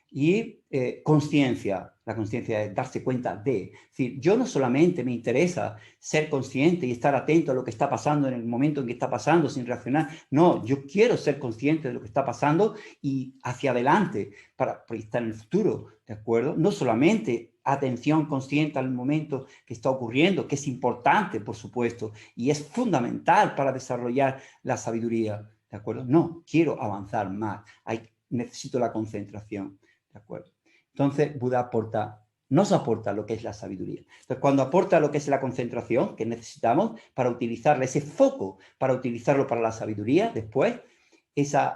Y conciencia, la conciencia es darse cuenta de, es decir, yo no solamente me interesa ser consciente y estar atento a lo que está pasando en el momento en que está pasando sin reaccionar, no, yo quiero ser consciente de lo que está pasando y hacia adelante para proyectar en el futuro, ¿de acuerdo? No solamente atención consciente al momento que está ocurriendo, que es importante, por supuesto, y es fundamental para desarrollar la sabiduría, ¿de acuerdo? No, quiero avanzar más, necesito la concentración, ¿de acuerdo? Entonces, Buda nos aporta lo que es la sabiduría. Entonces, cuando aporta lo que es la concentración que necesitamos para utilizarle, ese foco, para utilizarlo para la sabiduría, después, esa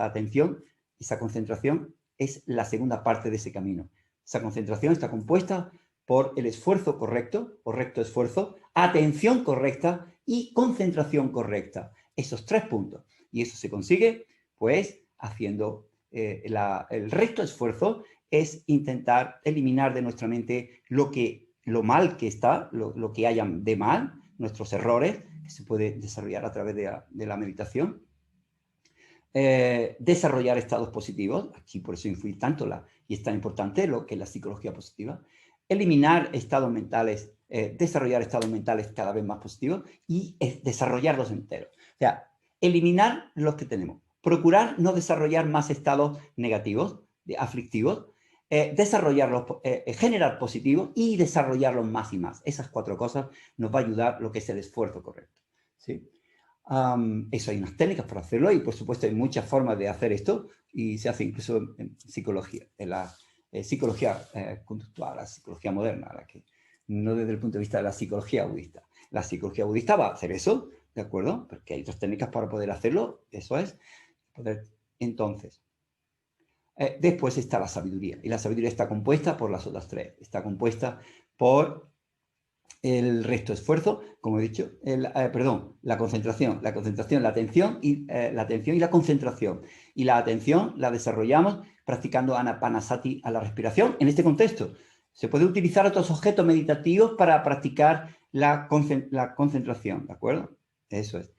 atención, esa concentración es la segunda parte de ese camino. Esa concentración está compuesta por el esfuerzo correcto, correcto esfuerzo, atención correcta y concentración correcta. Esos 3 puntos. Y eso se consigue, pues, haciendo el resto de esfuerzo es intentar eliminar de nuestra mente lo mal que está, lo que haya de mal, nuestros errores, que se puede desarrollar a través de la meditación. Desarrollar estados positivos, aquí por eso influye tanto y es tan importante lo que es la psicología positiva, eliminar estados mentales, desarrollar estados mentales cada vez más positivos y desarrollarlos enteros. O sea, eliminar los que tenemos, procurar no desarrollar más estados negativos, aflictivos, desarrollarlos, generar positivos y desarrollarlos más y más. Esas 4 cosas nos va a ayudar lo que es el esfuerzo correcto, ¿sí? Eso hay unas técnicas para hacerlo y por supuesto hay muchas formas de hacer esto y se hace incluso en psicología, en la psicología conductual, la psicología moderna, no desde el punto de vista de la psicología budista. La psicología budista va a hacer eso, ¿de acuerdo? Porque hay otras técnicas para poder hacerlo, eso es. Entonces, después está la sabiduría y la sabiduría está compuesta por las otras 3. Está compuesta por el resto de esfuerzo, como he dicho, la concentración, la atención y la concentración. Y la atención la desarrollamos practicando Anapanasati a la respiración. En este contexto, se puede utilizar otros objetos meditativos para practicar la concentración, ¿de acuerdo? Eso es.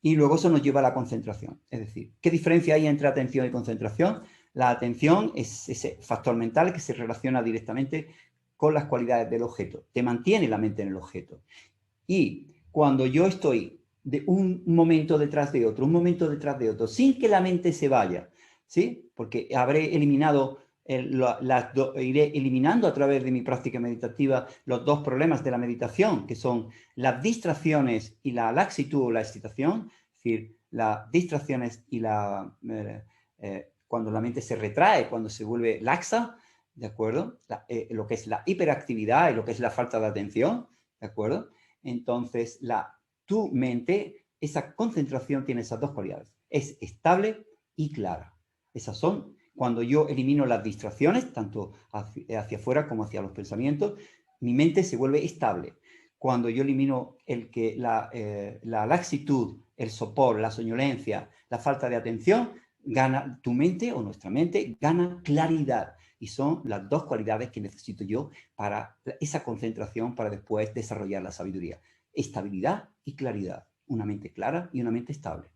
Y luego eso nos lleva a la concentración. Es decir, ¿qué diferencia hay entre atención y concentración? La atención es ese factor mental que se relaciona directamente con las cualidades del objeto. Te mantiene la mente en el objeto. Y cuando yo estoy de un momento detrás de otro, un momento detrás de otro, sin que la mente se vaya, ¿sí? Porque habré eliminado, iré eliminando a través de mi práctica meditativa los 2 problemas de la meditación, que son las distracciones y la laxitud o la excitación, es decir, las distracciones y cuando la mente se retrae, cuando se vuelve laxa, ¿de acuerdo? Lo que es la hiperactividad y lo que es la falta de atención, ¿de acuerdo? Entonces, tu mente, esa concentración tiene esas 2 cualidades. Es estable y clara. Esas son, cuando yo elimino las distracciones, tanto hacia afuera como hacia los pensamientos, mi mente se vuelve estable. Cuando yo elimino la laxitud, el sopor, la soñolencia, la falta de atención, gana tu mente o nuestra mente, gana claridad. Y son las 2 cualidades que necesito yo para esa concentración, para después desarrollar la sabiduría. Estabilidad y claridad. Una mente clara y una mente estable.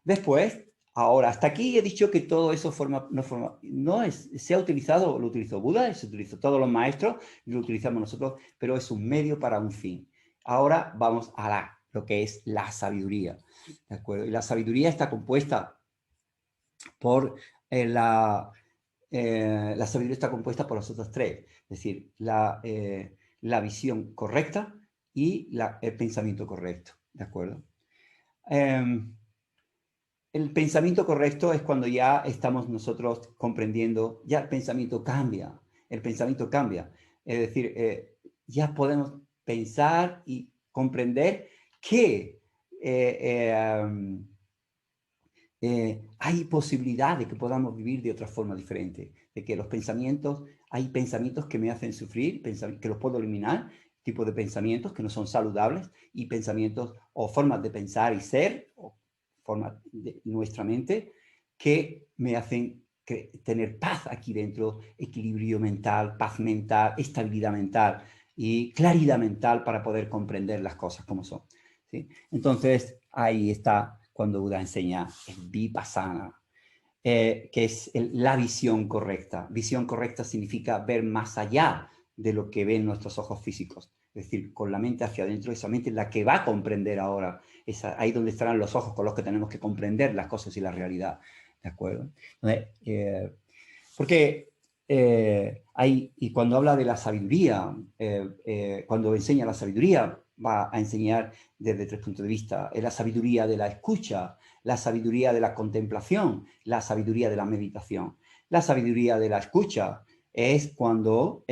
Después, ahora, hasta aquí he dicho que todo eso se ha utilizado, lo utilizó Buda, se utilizó todos los maestros, lo utilizamos nosotros, pero es un medio para un fin. Ahora vamos a lo que es la sabiduría. ¿De acuerdo? Y la sabiduría está compuesta por la sabiduría está compuesta por las otras 3, es decir, la visión correcta y el pensamiento correcto, ¿de acuerdo? El pensamiento correcto es cuando ya estamos nosotros comprendiendo, ya el pensamiento cambia, es decir, ya podemos pensar y comprender que hay posibilidad de que podamos vivir de otra forma diferente, de que hay pensamientos que me hacen sufrir, que los puedo eliminar, tipos de pensamientos que no son saludables y pensamientos o formas de pensar y ser, o formas de nuestra mente que me hacen tener paz aquí dentro, equilibrio mental, paz mental, estabilidad mental y claridad mental para poder comprender las cosas como son, ¿sí? Entonces, ahí está cuando Buda enseña el Vipassana, que es la visión correcta. Visión correcta significa ver más allá de lo que ven nuestros ojos físicos. Es decir, con la mente hacia adentro, esa mente es la que va a comprender ahora. Es ahí donde estarán los ojos con los que tenemos que comprender las cosas y la realidad. ¿De acuerdo? Entonces, porque y cuando habla de la sabiduría, cuando enseña la sabiduría, va a enseñar desde 3 puntos de vista. Es la sabiduría de la escucha, la sabiduría de la contemplación, la sabiduría de la meditación. La sabiduría de la escucha es cuando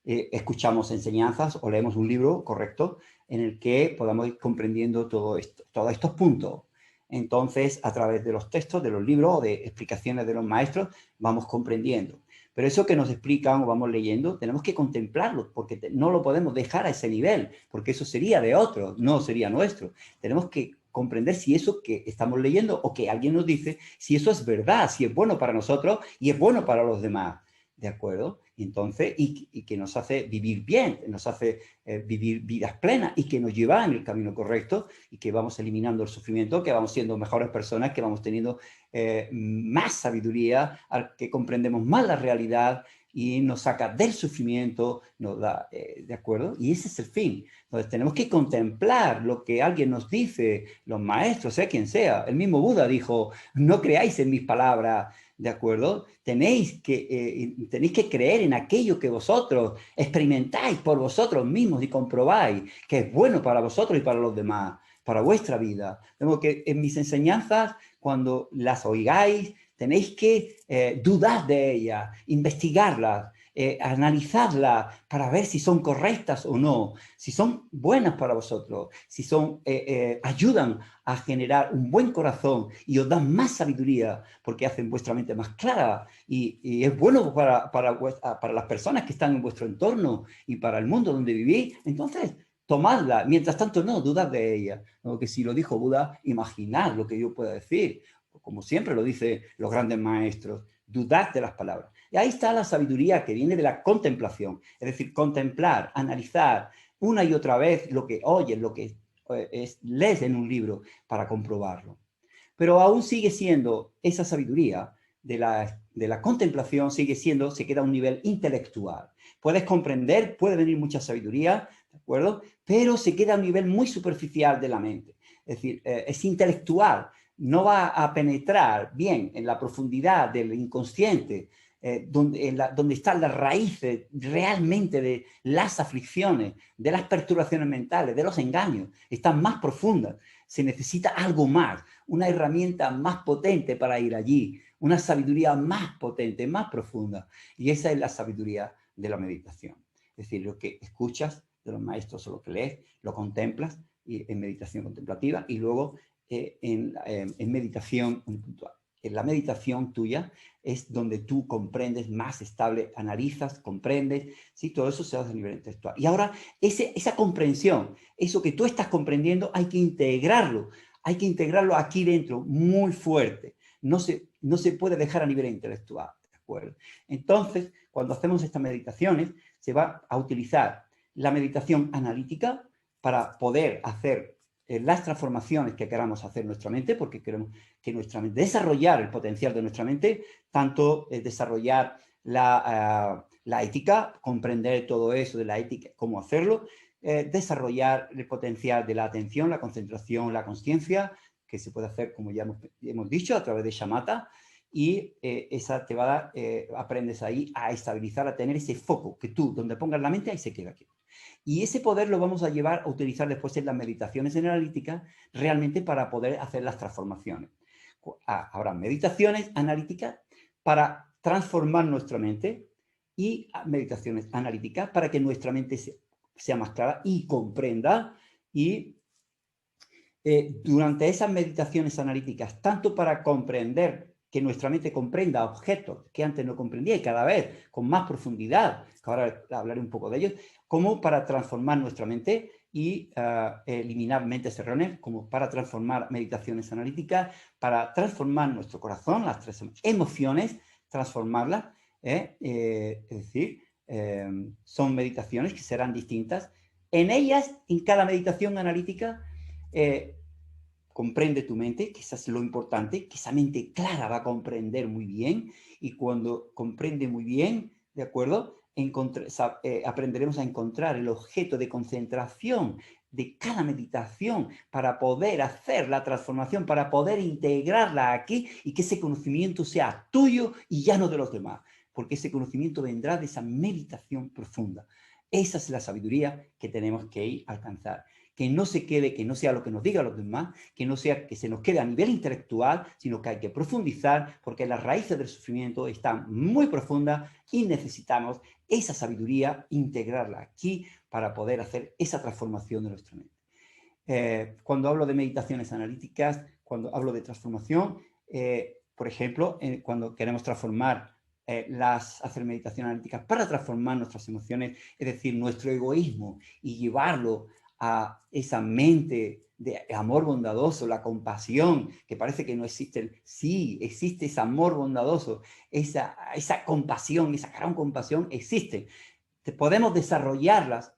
escuchamos enseñanzas o leemos un libro correcto en el que podamos ir comprendiendo todo esto, todos estos puntos. Entonces, a través de los textos, de los libros o de explicaciones de los maestros, vamos comprendiendo. Pero eso que nos explican o vamos leyendo, tenemos que contemplarlo, porque no lo podemos dejar a ese nivel, porque eso sería de otro, no sería nuestro. Tenemos que comprender si eso que estamos leyendo o que alguien nos dice, si eso es verdad, si es bueno para nosotros y es bueno para los demás. ¿De acuerdo? Entonces, y que nos hace vivir bien, nos hace vivir vidas plenas y que nos lleva en el camino correcto y que vamos eliminando el sufrimiento, que vamos siendo mejores personas, que vamos teniendo más sabiduría, que comprendemos más la realidad y nos saca del sufrimiento, nos da, ¿de acuerdo? Y ese es el fin. Entonces tenemos que contemplar lo que alguien nos dice, los maestros, sea quien sea. El mismo Buda dijo, no creáis en mis palabras, ¿de acuerdo? Tenéis que creer en aquello que vosotros experimentáis por vosotros mismos y comprobáis que es bueno para vosotros y para los demás, para vuestra vida. Tengo que en mis enseñanzas, cuando las oigáis, tenéis que dudar de ellas, investigarlas, analizarlas para ver si son correctas o no, si son buenas para vosotros, si son, ayudan a generar un buen corazón y os dan más sabiduría porque hacen vuestra mente más clara y es bueno para las personas que están en vuestro entorno y para el mundo donde vivís. Entonces, tomadla. Mientras tanto, no, dudad de ella. ¿No? Que si lo dijo Buda, imaginad lo que yo pueda decir. Como siempre lo dicen los grandes maestros, dudad de las palabras. Y ahí está la sabiduría que viene de la contemplación. Es decir, contemplar, analizar una y otra vez lo que oyes, lo que lees en un libro para comprobarlo. Pero aún sigue siendo esa sabiduría de la contemplación, sigue siendo, se queda a un nivel intelectual. Puedes comprender, puede venir mucha sabiduría, ¿de acuerdo? Pero se queda a un nivel muy superficial de la mente. Es decir, es intelectual, no va a penetrar bien en la profundidad del inconsciente, donde están las raíces realmente de las aflicciones, de las perturbaciones mentales, de los engaños, están más profundas. Se necesita algo más, una herramienta más potente para ir allí, una sabiduría más potente, más profunda. Y esa es la sabiduría de la meditación. Es decir, lo que escuchas de los maestros o lo que lees, lo contemplas y en meditación contemplativa y luego en meditación puntual. En la meditación tuya es donde tú comprendes más estable, analizas, comprendes, ¿sí? Todo eso se hace a nivel intelectual. Y ahora esa comprensión, eso que tú estás comprendiendo, hay que integrarlo aquí dentro muy fuerte. No se puede dejar a nivel intelectual, ¿de acuerdo? Entonces, cuando hacemos estas meditaciones, se va a utilizar la meditación analítica para poder hacer las transformaciones que queramos hacer en nuestra mente, porque queremos que nuestra mente, desarrollar el potencial de nuestra mente, tanto desarrollar la ética, comprender todo eso de la ética, cómo hacerlo, desarrollar el potencial de la atención, la concentración, la conciencia, que se puede hacer, como ya hemos dicho, a través de shamatha, y esa te va a dar, aprendes ahí a estabilizar, a tener ese foco, que tú, donde pongas la mente, ahí se queda aquí. Y ese poder lo vamos a llevar a utilizar después en las meditaciones analíticas, realmente para poder hacer las transformaciones. Habrá meditaciones analíticas para transformar nuestra mente y meditaciones analíticas para que nuestra mente sea más clara y comprenda. Y durante esas meditaciones analíticas, tanto para comprender, que nuestra mente comprenda objetos que antes no comprendía y cada vez con más profundidad, que ahora hablaré un poco de ellos, como para transformar nuestra mente y eliminar mentes erróneas, como para transformar meditaciones analíticas, para transformar nuestro corazón, las 3 emociones, transformarlas, es decir, son meditaciones que serán distintas. En ellas, en cada meditación analítica, comprende tu mente, que eso es lo importante, que esa mente clara va a comprender muy bien, y cuando comprende muy bien, ¿de acuerdo? Aprenderemos a encontrar el objeto de concentración de cada meditación para poder hacer la transformación, para poder integrarla aquí y que ese conocimiento sea tuyo y ya no de los demás, porque ese conocimiento vendrá de esa meditación profunda. Esa es la sabiduría que tenemos que ir a alcanzar. Que no se quede, que no sea lo que nos digan los demás, que no sea que se nos quede a nivel intelectual, sino que hay que profundizar porque las raíces del sufrimiento están muy profundas y necesitamos esa sabiduría, integrarla aquí para poder hacer esa transformación de nuestra mente. Cuando hablo de meditaciones analíticas, cuando hablo de transformación, por ejemplo, cuando queremos transformar hacer meditaciones analíticas para transformar nuestras emociones, es decir, nuestro egoísmo y llevarlo a esa mente de amor bondadoso, la compasión, que parece que no existe. Sí, existe ese amor bondadoso, esa compasión, esa gran compasión existe. Podemos desarrollarlas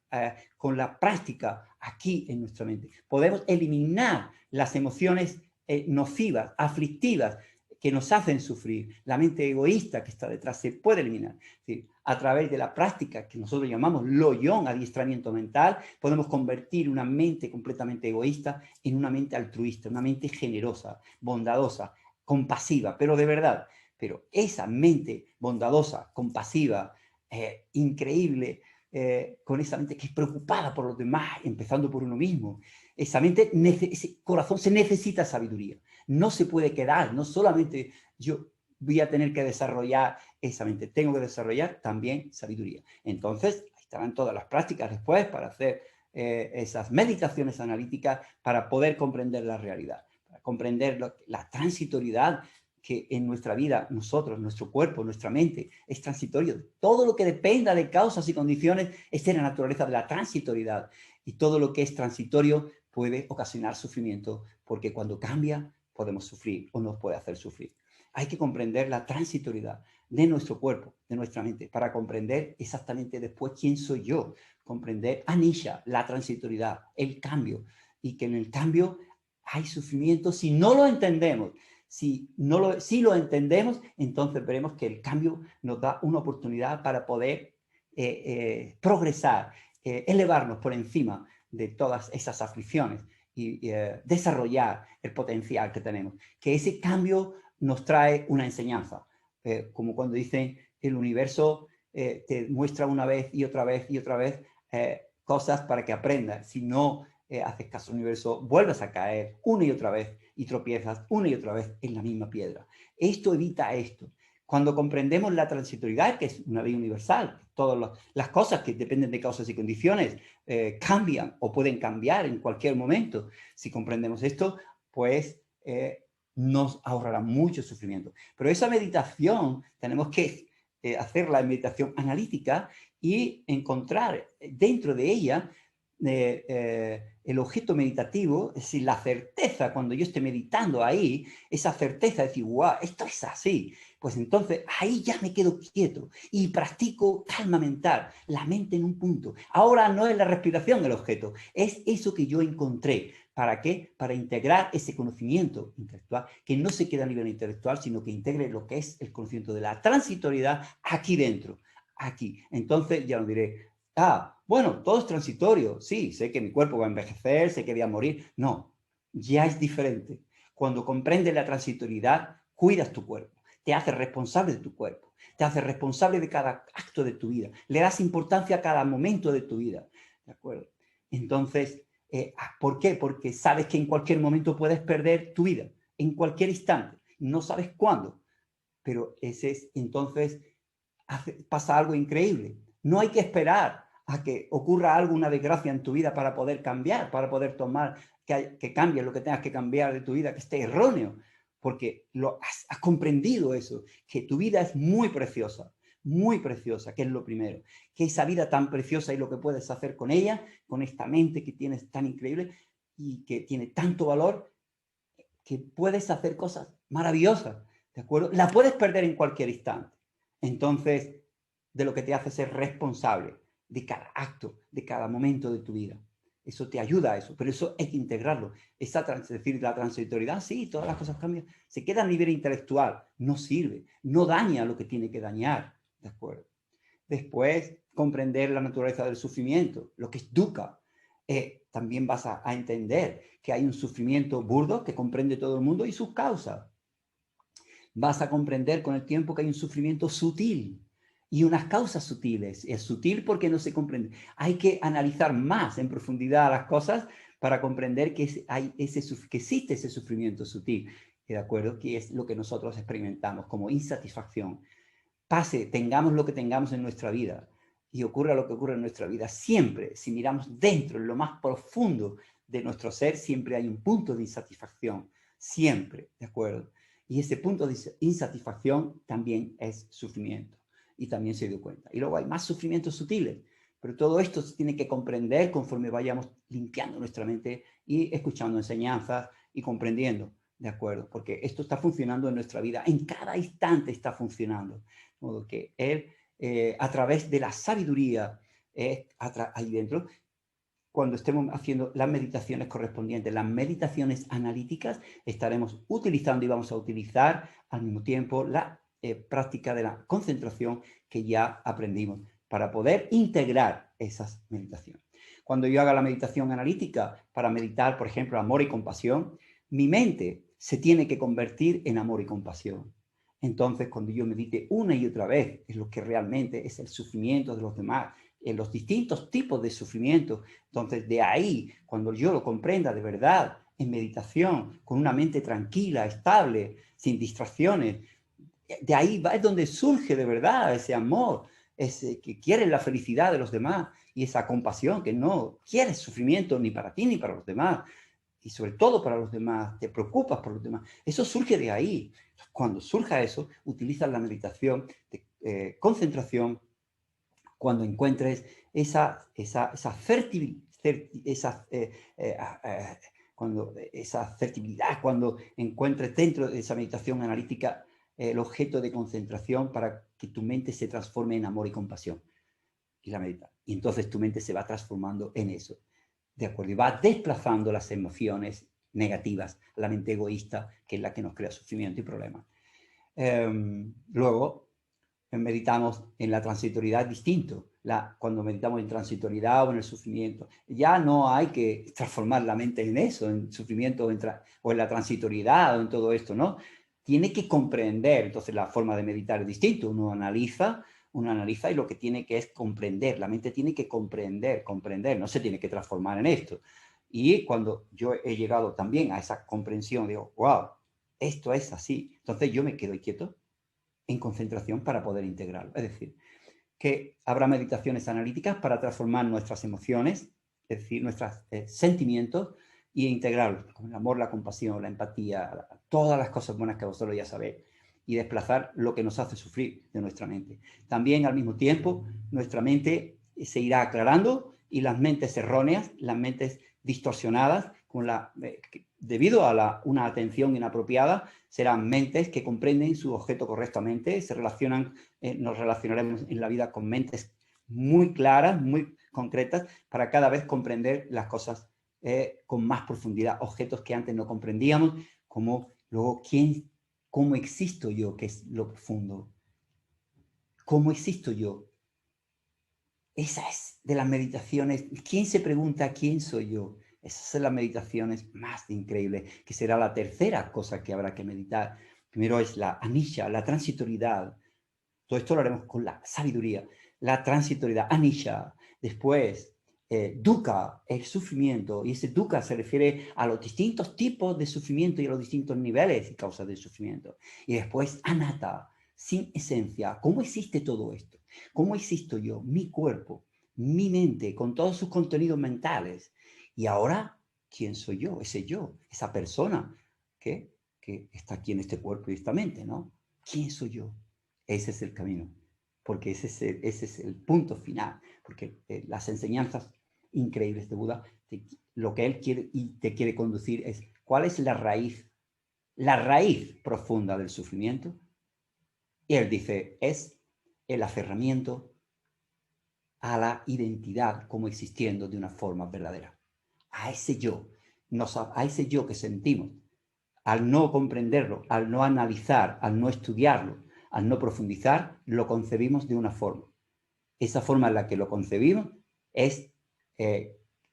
con la práctica aquí en nuestra mente. Podemos eliminar las emociones nocivas, aflictivas, que nos hacen sufrir. La mente egoísta que está detrás se puede eliminar. Es decir, a través de la práctica que nosotros llamamos Loyong, adiestramiento mental, podemos convertir una mente completamente egoísta en una mente altruista, una mente generosa, bondadosa, compasiva, pero de verdad. Pero esa mente bondadosa, compasiva, increíble, con esa mente que es preocupada por los demás, empezando por uno mismo. Esa mente, ese corazón se necesita sabiduría. No se puede quedar, no solamente yo voy a tener que desarrollar esa mente, tengo que desarrollar también sabiduría. Entonces, ahí estarán todas las prácticas después para hacer esas meditaciones analíticas para poder comprender la realidad, para comprender la transitoriedad que en nuestra vida, nosotros, nuestro cuerpo, nuestra mente, es transitorio. Todo lo que dependa de causas y condiciones es de la naturaleza de la transitoriedad. Y todo lo que es transitorio puede ocasionar sufrimiento, porque cuando cambia podemos sufrir o nos puede hacer sufrir. Hay que comprender la transitoriedad de nuestro cuerpo, de nuestra mente, para comprender exactamente después quién soy yo. Comprender anisha, la transitoriedad, el cambio, y que en el cambio hay sufrimiento si no lo entendemos. Si lo entendemos, entonces veremos que el cambio nos da una oportunidad para poder progresar, elevarnos por encima de todas esas aflicciones y desarrollar el potencial que tenemos. Que ese cambio nos trae una enseñanza, como cuando dicen el universo te muestra una vez y otra vez y otra vez cosas para que aprendas. Si no haces caso al universo, vuelves a caer una y otra vez y tropiezas una y otra vez en la misma piedra. Esto evita esto. Cuando comprendemos la transitoriedad, que es una ley universal, todas las cosas que dependen de causas y condiciones cambian o pueden cambiar en cualquier momento. Si comprendemos esto, pues nos ahorrará mucho sufrimiento. Pero esa meditación tenemos que hacerla en meditación analítica y encontrar dentro de ella el objeto meditativo, es decir, la certeza, cuando yo esté meditando ahí, esa certeza de decir, wow, esto es así, pues entonces ahí ya me quedo quieto y practico calma mental, la mente en un punto. Ahora no es la respiración el objeto, es eso que yo encontré. ¿Para qué? Para integrar ese conocimiento intelectual, que no se queda a nivel intelectual, sino que integre lo que es el conocimiento de la transitoriedad aquí dentro, aquí. Entonces ya lo diré, bueno, todo es transitorio. Sí, sé que mi cuerpo va a envejecer, sé que voy a morir. No, ya es diferente. Cuando comprendes la transitoriedad, cuidas tu cuerpo, te haces responsable de tu cuerpo, te haces responsable de cada acto de tu vida, le das importancia a cada momento de tu vida. ¿De acuerdo? Entonces, ¿por qué? Porque sabes que en cualquier momento puedes perder tu vida, en cualquier instante. No sabes cuándo, pero entonces pasa algo increíble. No hay que esperar a que ocurra algo, una desgracia en tu vida para poder cambiar, para poder tomar, que cambie lo que tengas que cambiar de tu vida, que esté erróneo, porque has comprendido eso, que tu vida es muy preciosa, que es lo primero, que esa vida tan preciosa y lo que puedes hacer con ella, con esta mente que tienes tan increíble y que tiene tanto valor, que puedes hacer cosas maravillosas, ¿de acuerdo? La puedes perder en cualquier instante. Entonces, de lo que te hace ser responsable de cada acto, de cada momento de tu vida. Eso te ayuda a eso, pero eso hay que integrarlo. Es decir, la transitoriedad, sí, todas las cosas cambian. Se queda a nivel intelectual, no sirve, no daña lo que tiene que dañar, ¿de acuerdo? Después, comprender la naturaleza del sufrimiento, lo que es dukkha. También vas a entender que hay un sufrimiento burdo que comprende todo el mundo y sus causas. Vas a comprender con el tiempo que hay un sufrimiento sutil, y unas causas sutiles. Es sutil porque no se comprende. Hay que analizar más en profundidad las cosas para comprender que existe ese sufrimiento sutil, ¿de acuerdo? Que es lo que nosotros experimentamos como insatisfacción. Tengamos lo que tengamos en nuestra vida y ocurra lo que ocurra en nuestra vida, siempre, si miramos dentro, en lo más profundo de nuestro ser, siempre hay un punto de insatisfacción, siempre, ¿de acuerdo? Y ese punto de insatisfacción también es sufrimiento, y también se dio cuenta. Y luego hay más sufrimientos sutiles, pero todo esto se tiene que comprender conforme vayamos limpiando nuestra mente y escuchando enseñanzas y comprendiendo, ¿de acuerdo? Porque esto está funcionando en nuestra vida, en cada instante está funcionando. De modo que él, a través de la sabiduría, ahí dentro, cuando estemos haciendo las meditaciones correspondientes, las meditaciones analíticas, estaremos utilizando y vamos a utilizar al mismo tiempo la práctica de la concentración que ya aprendimos para poder integrar esas meditaciones. Cuando yo haga la meditación analítica para meditar, por ejemplo, amor y compasión, mi mente se tiene que convertir en amor y compasión. Entonces, cuando yo medite una y otra vez en lo que realmente es el sufrimiento de los demás, en los distintos tipos de sufrimiento, entonces de ahí, cuando yo lo comprenda de verdad, en meditación, con una mente tranquila, estable, sin distracciones, de ahí es donde surge de verdad ese amor, ese que quiere la felicidad de los demás y esa compasión que no quiere sufrimiento ni para ti ni para los demás, y sobre todo para los demás, te preocupas por los demás. Eso surge de ahí. Cuando surja eso, utilizas la meditación de concentración cuando encuentres esa fertilidad, cuando encuentres dentro de esa meditación analítica el objeto de concentración para que tu mente se transforme en amor y compasión. Y la medita. Y entonces tu mente se va transformando en eso. ¿De acuerdo? Y va desplazando las emociones negativas, la mente egoísta, que es la que nos crea sufrimiento y problemas. Luego, meditamos en la transitoriedad distinto. Cuando meditamos en transitoriedad o en el sufrimiento, ya no hay que transformar la mente en eso, en sufrimiento o en la transitoriedad o en todo esto, ¿no? Tiene que comprender, entonces la forma de meditar es distinta. Uno analiza y lo que tiene que es comprender. La mente tiene que comprender, no se tiene que transformar en esto. Y cuando yo he llegado también a esa comprensión, digo, wow, esto es así. Entonces yo me quedo quieto en concentración para poder integrarlo. Es decir, que habrá meditaciones analíticas para transformar nuestras emociones, es decir, nuestros sentimientos, y integrarlos, con el amor, la compasión, la empatía, todas las cosas buenas que vosotros ya sabéis, y desplazar lo que nos hace sufrir de nuestra mente. También, al mismo tiempo, nuestra mente se irá aclarando y las mentes erróneas, las mentes distorsionadas, debido a una atención inapropiada, serán mentes que comprenden su objeto correctamente, nos relacionaremos en la vida con mentes muy claras, muy concretas, para cada vez comprender las cosas con más profundidad, objetos que antes no comprendíamos, como luego cómo existo yo, que es lo profundo. ¿Cómo existo yo? Esa es de las meditaciones. ¿Quién se pregunta quién soy yo? Esas son las meditaciones más increíbles, que será la tercera cosa que habrá que meditar. Primero es la anisha, la transitoriedad. Todo esto lo haremos con la sabiduría. La transitoriedad, anisha. Después, dukkha, el sufrimiento. Y ese dukkha se refiere a los distintos tipos de sufrimiento y a los distintos niveles y causas de sufrimiento. Y después, anatta, sin esencia. ¿Cómo existe todo esto? ¿Cómo existo yo, mi cuerpo, mi mente, con todos sus contenidos mentales? Y ahora, ¿quién soy yo? Ese yo, esa persona que está aquí en este cuerpo y esta mente, ¿no? ¿Quién soy yo? Ese es el camino, porque ese es el punto final, porque las enseñanzas increíbles de Buda, lo que él quiere y te quiere conducir es, ¿cuál es la raíz profunda del sufrimiento? Y él dice, es el aferramiento a la identidad como existiendo de una forma verdadera. A ese yo, a ese yo que sentimos, al no comprenderlo, al no analizar, al no estudiarlo, al no profundizar, lo concebimos de una forma. Esa forma en la que lo concebimos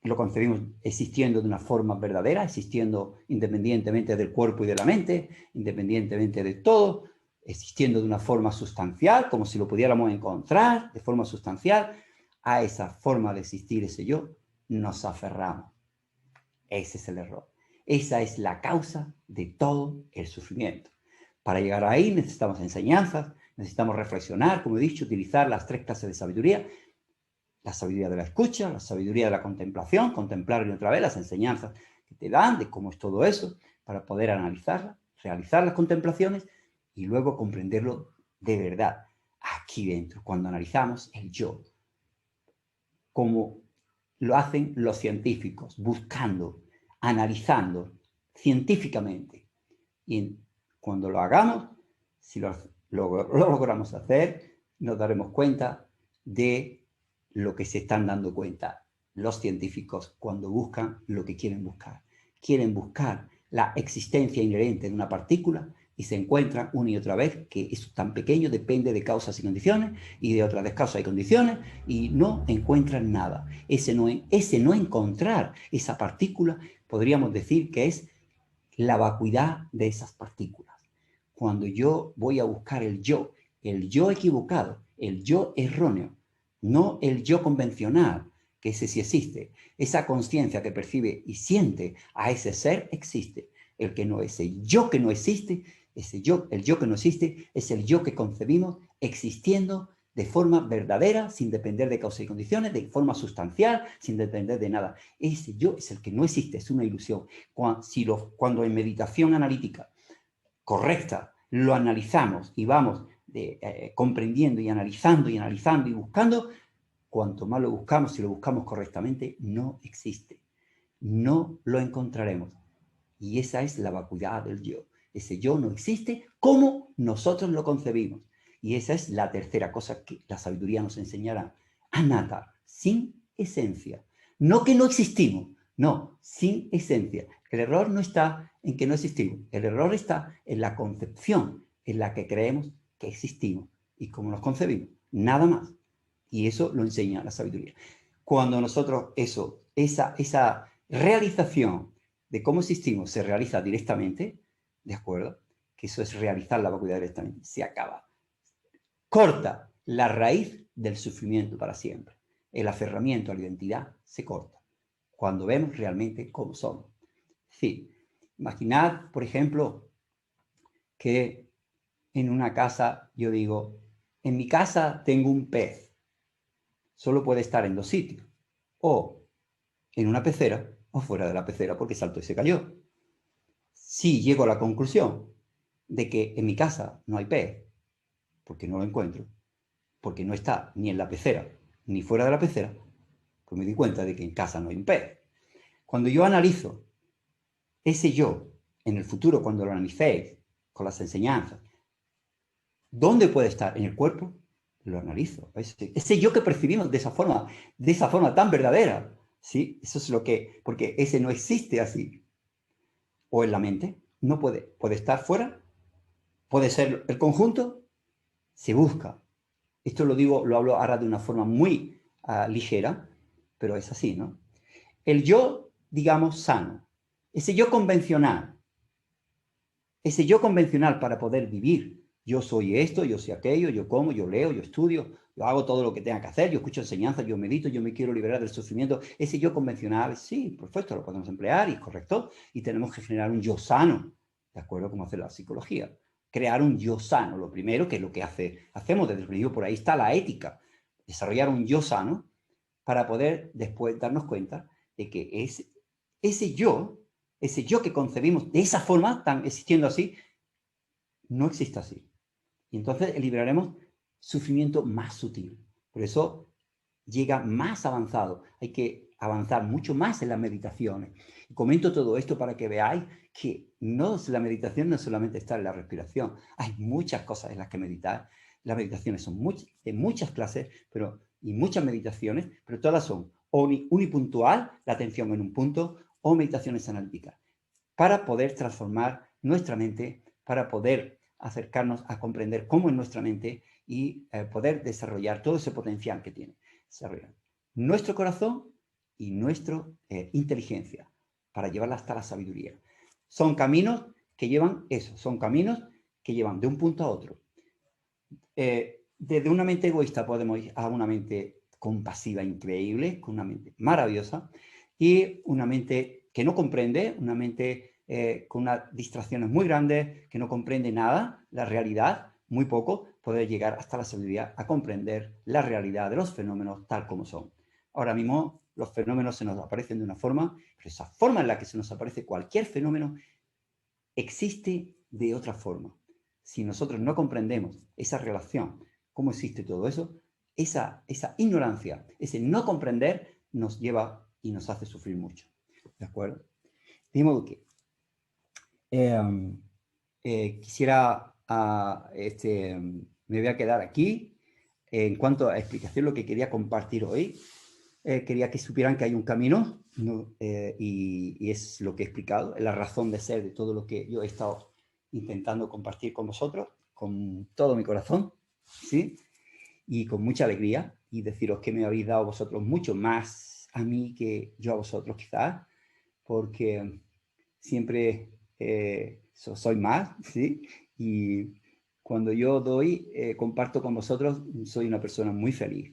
lo concebimos existiendo de una forma verdadera, existiendo independientemente del cuerpo y de la mente, independientemente de todo, existiendo de una forma sustancial, como si lo pudiéramos encontrar de forma sustancial, a esa forma de existir, ese yo, nos aferramos. Ese es el error. Esa es la causa de todo el sufrimiento. Para llegar ahí necesitamos enseñanzas, necesitamos reflexionar, como he dicho, utilizar las 3 clases de sabiduría. La sabiduría de la escucha, la sabiduría de la contemplación, contemplar otra vez las enseñanzas que te dan de cómo es todo eso, para poder analizarlas, realizar las contemplaciones y luego comprenderlo de verdad, aquí dentro, cuando analizamos el yo, como lo hacen los científicos, buscando, analizando científicamente. Y cuando lo hagamos, si lo logramos hacer, nos daremos cuenta de lo que se están dando cuenta los científicos cuando buscan lo que quieren buscar. Quieren buscar la existencia inherente de una partícula y se encuentran una y otra vez que es tan pequeño, depende de causas y condiciones, y de otras causas y condiciones, y no encuentran nada. Ese no encontrar esa partícula, podríamos decir que es la vacuidad de esas partículas. Cuando yo voy a buscar el yo equivocado, el yo erróneo, no el yo convencional, que ese sí existe, esa conciencia que percibe y siente a ese ser existe. El que no, ese yo que no existe, ese yo, el yo que no existe, es el yo que concebimos existiendo de forma verdadera, sin depender de causas y condiciones, de forma sustancial, sin depender de nada. Ese yo es el que no existe, es una ilusión. Cuando en meditación analítica correcta lo analizamos y vamos comprendiendo y analizando y buscando, cuanto más lo buscamos, si lo buscamos correctamente, no existe. No lo encontraremos. Y esa es la vacuidad del yo. Ese yo no existe como nosotros lo concebimos. Y esa es la tercera cosa que la sabiduría nos enseñará. Anatta, sin esencia. No que no existimos, no, sin esencia. El error no está en que no existimos. El error está en la concepción en la que creemos que existimos y cómo nos concebimos. Nada más. Y eso lo enseña la sabiduría. Cuando nosotros esa realización de cómo existimos se realiza directamente, ¿de acuerdo? Que eso es realizar la vacuidad directamente. Se acaba. Corta la raíz del sufrimiento para siempre. El aferramiento a la identidad se corta cuando vemos realmente cómo somos. Sí, imaginad, por ejemplo, que en una casa yo digo, en mi casa tengo un pez, solo puede estar en 2 sitios, o en una pecera o fuera de la pecera porque saltó y se cayó. Si llego a la conclusión de que en mi casa no hay pez, porque no lo encuentro, porque no está ni en la pecera ni fuera de la pecera, pues me di cuenta de que en casa no hay un pez. Cuando yo analizo ese yo, en el futuro, cuando lo analicéis con las enseñanzas, ¿dónde puede estar? ¿En el cuerpo? Lo analizo. Ese yo que percibimos de esa forma tan verdadera, ¿sí? Eso es lo que, porque ese no existe así. O en la mente, no puede estar fuera, puede ser el conjunto, se busca. Esto lo hablo ahora de una forma muy ligera, pero es así, ¿no? El yo, digamos, sano, ese yo convencional para poder vivir. Yo soy esto, yo soy aquello, yo como, yo leo, yo estudio, yo hago todo lo que tenga que hacer, yo escucho enseñanzas, yo medito, yo me quiero liberar del sufrimiento. Ese yo convencional, sí, perfecto, lo podemos emplear y es correcto. Y tenemos que generar un yo sano, ¿de acuerdo? Como hace la psicología. Crear un yo sano, lo primero, que es lo que hacemos desde el principio, por ahí está la ética. Desarrollar un yo sano para poder después darnos cuenta de que ese yo que concebimos de esa forma, tan existiendo así, no existe así. Y entonces liberaremos sufrimiento más sutil. Por eso llega más avanzado. Hay que avanzar mucho más en las meditaciones. Y comento todo esto para que veáis que la meditación no solamente está en la respiración. Hay muchas cosas en las que meditar. Las meditaciones son de muchas clases y muchas meditaciones, pero todas son unipuntual, la atención en un punto, o meditaciones analíticas, para poder transformar nuestra mente, para poder acercarnos a comprender cómo es nuestra mente y poder desarrollar todo ese potencial que tiene. Desarrollar nuestro corazón y nuestra inteligencia para llevarla hasta la sabiduría. Son caminos que llevan eso, son caminos que llevan de un punto a otro. Desde una mente egoísta podemos ir a una mente compasiva increíble, con una mente maravillosa, y una mente que no comprende, una mente con unas distracciones muy grandes, que no comprende nada, la realidad, muy poco, puede llegar hasta la sabiduría a comprender la realidad de los fenómenos tal como son. Ahora mismo los fenómenos se nos aparecen de una forma, pero esa forma en la que se nos aparece cualquier fenómeno existe de otra forma. Si nosotros no comprendemos esa relación, cómo existe todo eso, esa ignorancia, ese no comprender nos lleva y nos hace sufrir mucho. ¿De acuerdo? De modo que quisiera, me voy a quedar aquí. En cuanto a explicación, lo que quería compartir hoy, quería que supieran que hay un camino, ¿no? Y es lo que he explicado, es la razón de ser de todo lo que yo he estado intentando compartir con vosotros, con todo mi corazón, ¿sí? Y con mucha alegría, y deciros que me habéis dado vosotros mucho más a mí que yo a vosotros quizás, porque siempre soy más, ¿sí? Y cuando yo doy, comparto con vosotros, soy una persona muy feliz.